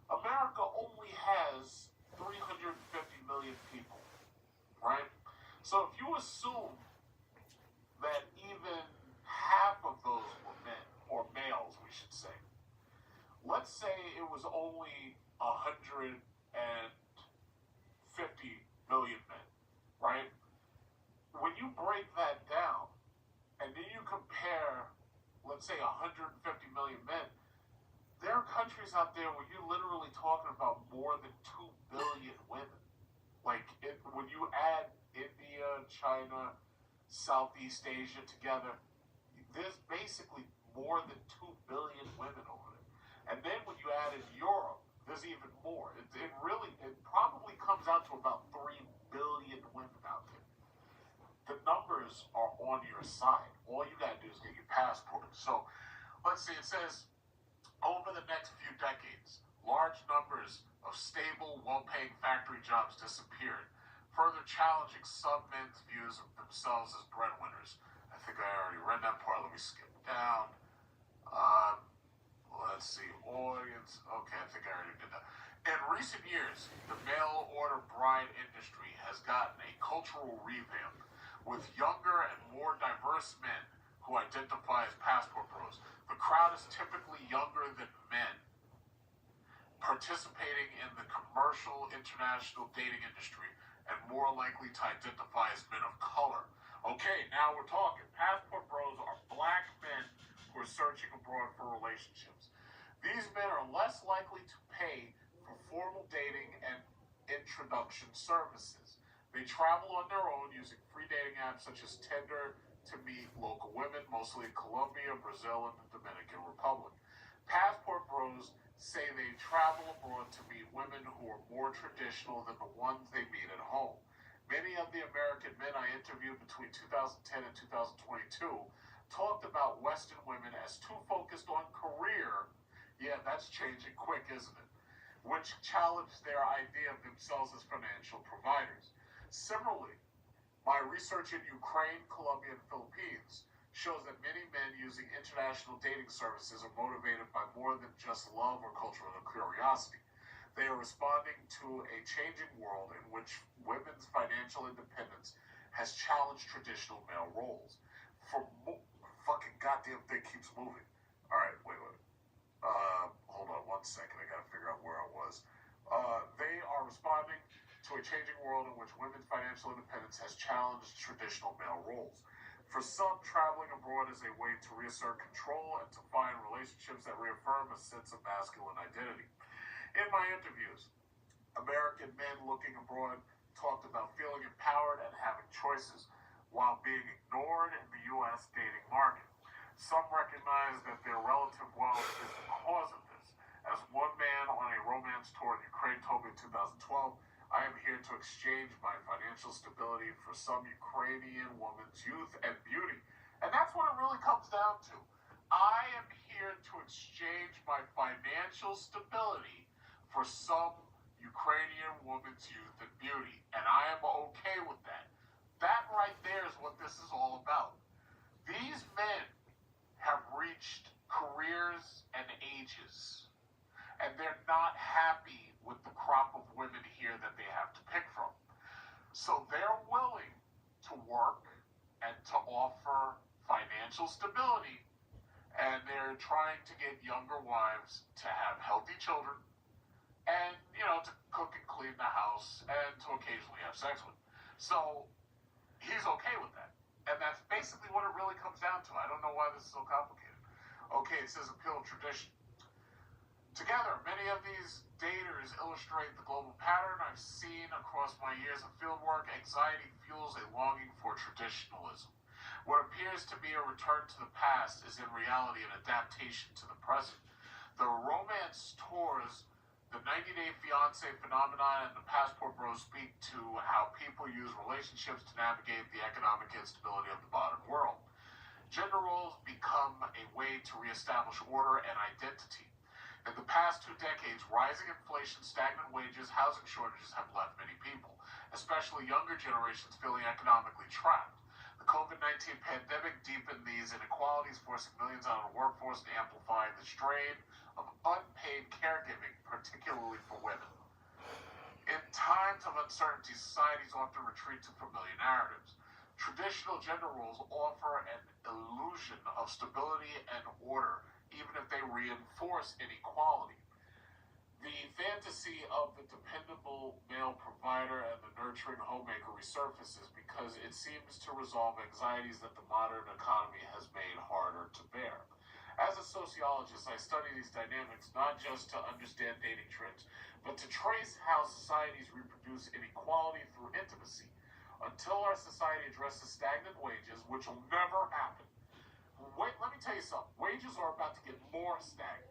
America only has 350 million people, right? So if you assume that even half of those were men, or males, we should say, let's say it was only 150 million men, right? When you break that down, and then you compare, let's say, 150 million men, there are countries out there where you're literally talking about more than 2 billion women. Like, when you add India, China, Southeast Asia together, there's basically more than 2 billion women over there. And then when you add in Europe, there's even more. It probably comes out to about 3 billion women out there. The numbers are on your side. All you gotta do is get your passport. So, let's see, it says, over the next few decades, large numbers of stable, well-paying factory jobs disappeared, further challenging some men's views of themselves as breadwinners. I think I already read that part. Let me skip down. Let's see, audience. Okay, I think I already did that. In recent years, the mail-order bride industry has gotten a cultural revamp, with younger and more diverse men who identify as passport bros. The crowd is typically younger than men, participating in the commercial international dating industry, and more likely to identify as men of color. Okay, now we're talking. Passport bros are black men who are searching abroad for relationships. These men are less likely to pay for formal dating and introduction services. They travel on their own using free dating apps such as Tinder to meet local women, mostly in Colombia, Brazil, and the Dominican Republic. Passport bros say they travel abroad to meet women who are more traditional than the ones they meet at home. Many of the American men I interviewed between 2010 and 2022 talked about Western women as too focused on career. Yeah, that's changing quick, isn't it? Which challenged their idea of themselves as financial providers. Similarly, my research in Ukraine, Colombia, and Philippines shows that many men using international dating services are motivated by more than just love or cultural curiosity. They are responding to a changing world in which women's financial independence has challenged traditional male roles. Fucking goddamn thing keeps moving. All right, wait. Hold on 1 second. I gotta figure out where I was. They are responding to a changing world in which women's financial independence has challenged traditional male roles. For some, traveling abroad is a way to reassert control and to find relationships that reaffirm a sense of masculine identity. In my interviews, American men looking abroad talked about feeling empowered and having choices while being ignored in the U.S. dating market. Some recognize that their relative wealth is the cause of this. As one man on a romance tour in Ukraine told me in 2012, I am here to exchange my financial stability for some Ukrainian woman's youth and beauty. And that's what it really comes down to. I am here to exchange my financial stability for some Ukrainian woman's youth and beauty. And I am okay with that. That right there is what this is all about. These men have reached careers and ages, and they're not happy with the crop of women here that they have to pick from. So they're willing to work and to offer financial stability, and they're trying to get younger wives to have healthy children and, to cook and clean the house and to occasionally have sex with. So he's okay with that. And that's basically what it really comes down to. I don't know why this is so complicated. Okay, it says appeal of tradition. Together, many of these daters illustrate the global pattern I've seen across my years of fieldwork. Anxiety fuels a longing for traditionalism. What appears to be a return to the past is in reality an adaptation to the present. The romance tours, the 90-Day Fiancé phenomenon, and the Passport Bros speak to how people use relationships to navigate the economic instability of the modern world. Gender roles become a way to reestablish order and identity. In the past 2 decades, rising inflation, stagnant wages, housing shortages have left many people, especially younger generations, feeling economically trapped. The COVID-19 pandemic deepened these inequalities, forcing millions out of the workforce and amplifying the strain of unpaid caregiving, particularly for women. In times of uncertainty, societies often retreat to familiar narratives. Traditional gender roles offer an illusion of stability and order, even if they reinforce inequality. The fantasy of the dependable male provider and the nurturing homemaker resurfaces because it seems to resolve anxieties that the modern economy has made harder to bear. As a sociologist, I study these dynamics not just to understand dating trends, but to trace how societies reproduce inequality through intimacy. Until our society addresses stagnant wages, which will never happen. Wait, let me tell you something. Wages are about to get more stagnant.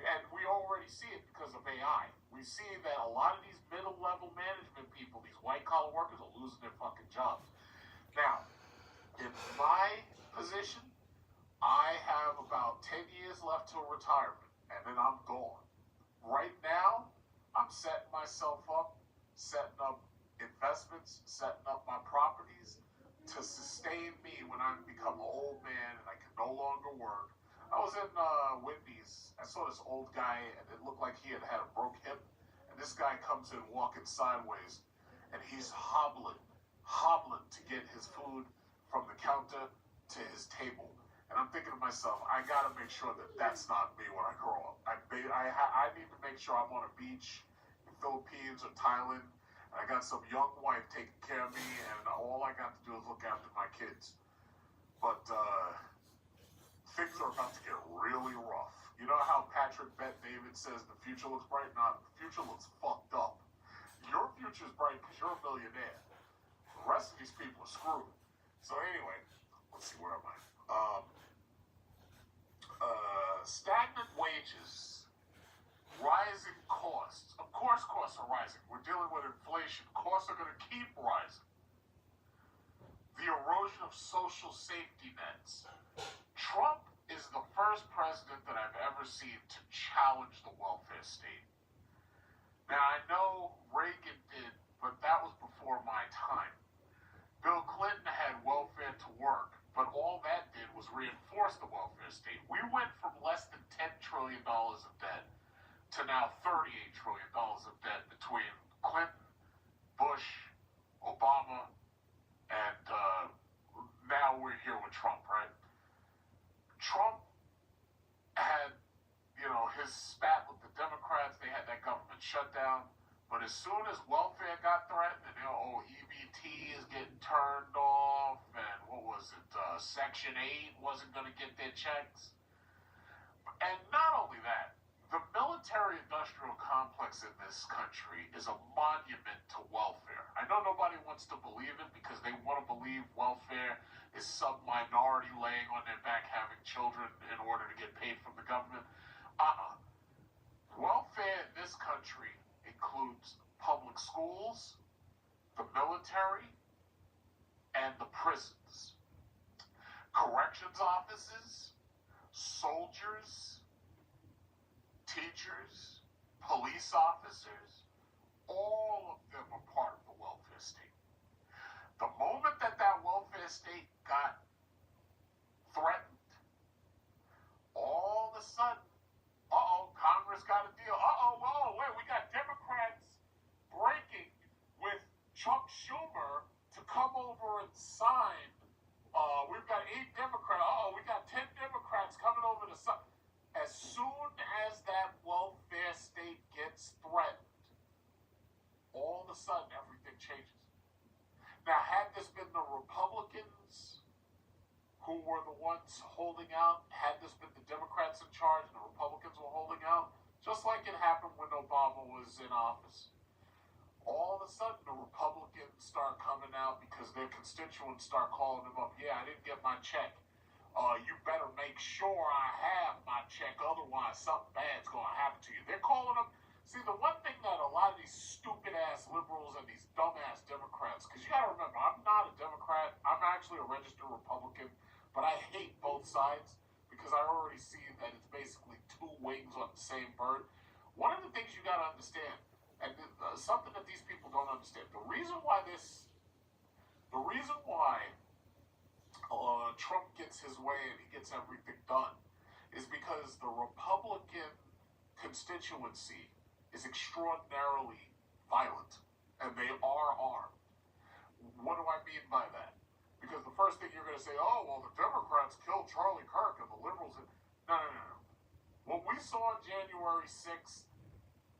And we already see it because of AI. We see that a lot of these middle-level management people, these white-collar workers, are losing their fucking jobs. Now, in my position, I have about 10 years left till retirement, and then I'm gone. Right now, I'm setting myself up, setting up investments, setting up my properties to sustain me when I become an old man and I can no longer work. I was in Wendy's. I saw this old guy, and it looked like he had a broke hip. And this guy comes in walking sideways, and he's hobbling to get his food from the counter to his table. And I'm thinking to myself, I gotta make sure that that's not me when I grow up. I need to make sure I'm on a beach in the Philippines or Thailand, and I got some young wife taking care of me, and all I got to do is look after my kids. But things are about to get really rough. You know how Patrick Bet-David says the future looks bright? Nah, the future looks fucked up. Your future's bright because you're a millionaire. The rest of these people are screwed. So anyway, let's see, where am I? Stagnant wages, rising costs. Of course costs are rising. We're dealing with inflation. Costs are going to keep rising. The erosion of social safety nets. Trump is the first president that I've ever seen to challenge the welfare state. Now, I know Reagan did, but that was before my time. Bill Clinton had welfare to work, but all that did was reinforce the welfare state. We went from less than $10 trillion of debt to now $38 trillion of debt between Clinton, Bush, Obama, and now we're here with Trump, right? Trump had, his spat with the Democrats. They had that government shutdown. But as soon as welfare got threatened, and EBT is getting turned off, and what was it, Section 8 wasn't going to get their checks. And not only that, the military-industrial complex in this country is a monument to welfare. I know nobody wants to believe it because they want to believe welfare is some minority laying on their back having children in order to get paid from the government. Welfare in this country includes public schools, the military, and the prisons. Corrections offices, soldiers, teachers, police officers, all of them are part of the welfare state. The moment that welfare state got threatened, all of a sudden, Congress got a deal. Wait, we got Democrats breaking with Chuck Schumer to come over and sign. We've got 8 Democrats. We got 10 Democrats coming over to sign. As soon as that welfare state gets threatened, all of a sudden everything changes. Now, had this been the Republicans who were the ones holding out, had this been the Democrats in charge and the Republicans were holding out, just like it happened when Obama was in office. All of a sudden, the Republicans start coming out because their constituents start calling them up. Yeah, I didn't get my check. You better make sure I have my check, otherwise something bad's going to happen to you. They're calling them. See, the one thing that a lot of these stupid-ass liberals and these dumb-ass Democrats, because you got to remember, I'm not a Democrat. I'm actually a registered Republican, but I hate both sides because I already see that it's basically two wings on the same bird. One of the things you got to understand, and something that these people don't understand, the reason why Trump gets his way and he gets everything done is because the Republican constituency is extraordinarily violent, and they are armed. What do I mean by that? Because the first thing you're going to say, oh, well, the Democrats killed Charlie Kirk and the liberals. No. What we saw on January 6th,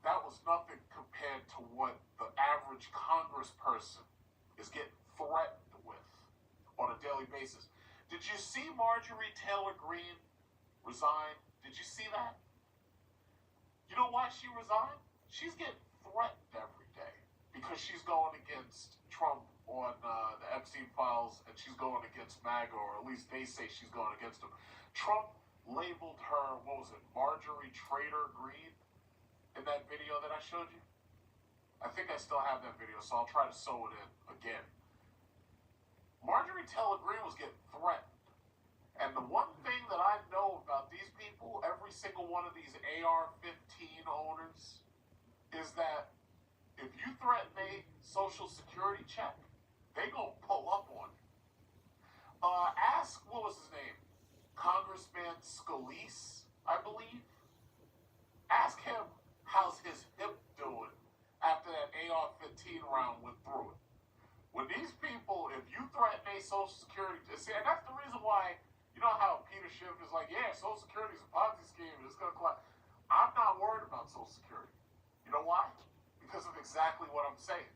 that was nothing compared to what the average congressperson is getting threatened with on a daily basis. Did you see Marjorie Taylor Greene resign? Did you see that? You know why she resigned? She's getting threatened every day because she's going against Trump on the Epstein files, and she's going against MAGA, or at least they say she's going against him. Trump labeled her, Marjorie Trader Greene in that video that I showed you. I think I still have that video, so I'll try to sew it in again. Marjorie Taylor Greene was getting threatened. And the one thing that I know about these people, every single one of these AR-15 owners, is that if you threaten a Social Security check, they gonna pull up on you. Ask, what was his name? Congressman Scalise, I believe. Ask him how's his hip doing after that AR-15 round went through it. When these people, if you threaten a Social Security, see, and that's the reason why, you know how Peter Schiff is like, yeah, Social Security is a Ponzi scheme, and it's going to collapse. I'm not worried about Social Security. You know why? Because of exactly what I'm saying.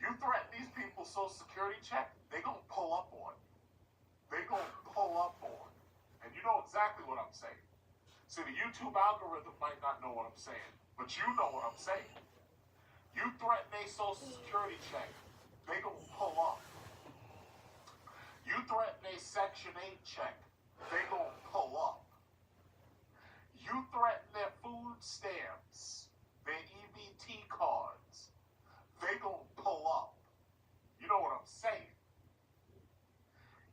You threaten these people's Social Security check, they going to pull up on you. They going to pull up on you. And you know exactly what I'm saying. See, the YouTube algorithm might not know what I'm saying, but you know what I'm saying. You threaten a Social Security check, they gonna pull up. You threaten a Section 8 check, they gonna pull up. You threaten their food stamps, their EBT cards, they gonna pull up. You know what I'm saying?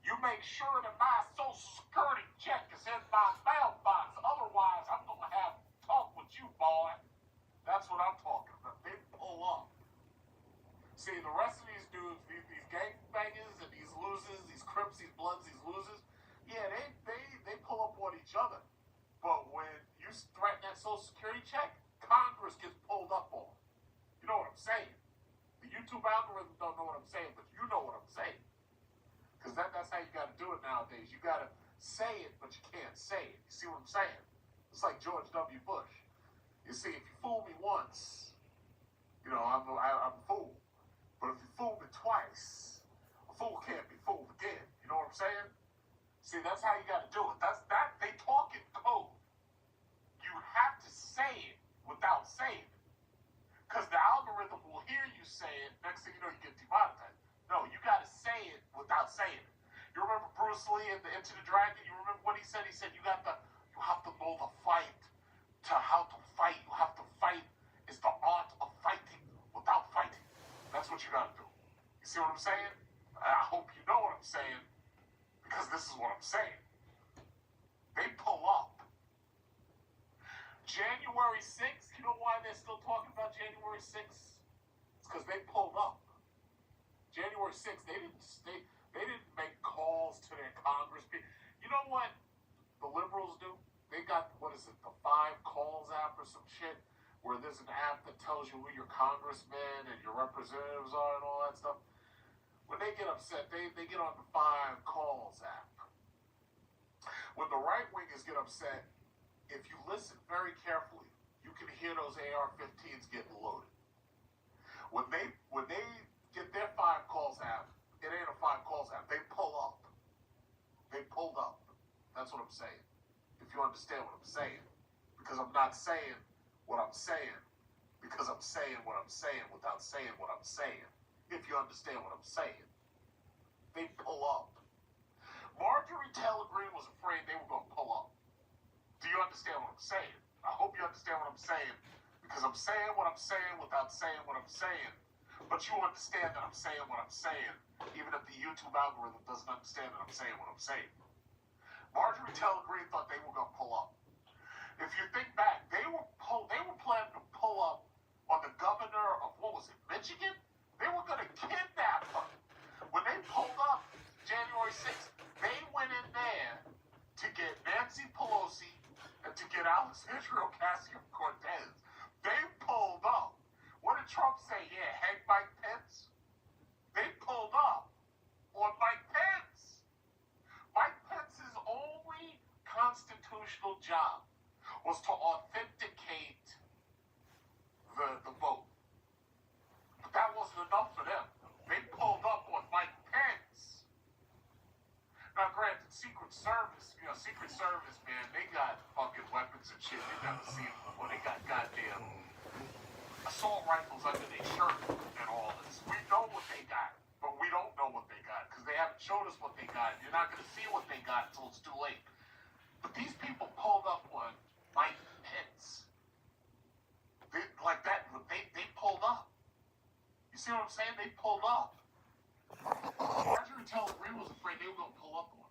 You make sure that my Social Security check is in my mailbox, otherwise I'm gonna have to talk with you, boy. That's what I'm talking about. They pull up. See, the rest of these dudes, these gangbangers and these losers, these Crips, these Bloods, these losers, yeah, they pull up on each other. But when you threaten that Social Security check, Congress gets pulled up on. You know what I'm saying? The YouTube algorithm don't know what I'm saying, but you know what I'm saying. Because that's how you got to do it nowadays. You got to say it, but you can't say it. You see what I'm saying? It's like George W. Bush. You see, if you fool me once, you know, I'm a fool. But if you fool me twice, a fool can't be fooled again. You know what I'm saying? See, that's how you got to do it. They talk in code. You have to say it without saying it. Because the algorithm will hear you say it. Next thing you know, you get demonetized. No, you got to say it without saying it. You remember Bruce Lee in the Enter the Dragon? You remember what he said? He said, you have to know the fight to how to fight. You have to fight. It's the art of fighting without fighting. That's what you got to do. You see what I'm saying? I hope you know what I'm saying, because this is what I'm saying. They pull up. January 6th, you know why they're still talking about January 6th? It's because they pulled up. January 6th, they didn't make calls to their Congress people. You know what the liberals do? They got, what is it, the 5 Calls app or some shit, where there's an app that tells you who your congressmen and your representatives are and all that stuff. When they get upset, they get on the 5 Calls app. When the right wingers get upset, if you listen very carefully, you can hear those AR-15s getting loaded. When they get their 5 Calls app, it ain't a 5 Calls app. They pull up. They That's what I'm saying. If you understand what I'm saying. Because I'm not saying what I'm saying. Because I'm saying what I'm saying without saying what I'm saying. If you understand what I'm saying. They pull up. Marjorie Taylor Greene was afraid they were going to pull up. Do you understand what I'm saying? I hope you understand what I'm saying. Because I'm saying what I'm saying without saying what I'm saying. But you understand that I'm saying what I'm saying, even if the YouTube algorithm doesn't understand that I'm saying what I'm saying. Marjorie Taylor Greene thought they were going to pull up. If you think back, they were planning to pull up on the governor of, what was it, Michigan? They were going to kidnap her. When they pulled up January 6th, they went in there to get Nancy Pelosi and to get Alexandria Ocasio-Cortez. They pulled up. What did Trump say? Yeah, hang Mike Pence? They pulled up on Mike Pence. Mike Pence's only constitutional job was to authenticate the vote. But that wasn't enough for them. They pulled up on Mike Pence. Now, granted, Secret Service, man, they got fucking weapons and shit they've never seen before. They got goddamn assault rifles under their shirt and all this. We know what they got, but we don't know what they got because they haven't showed us what they got. You're not going to see what they got until it's too late. But these people pulled up on Mike Pence. Like that, they pulled up. You see what I'm saying? They pulled up. Marjorie Taylor Greene was afraid they were going to pull up on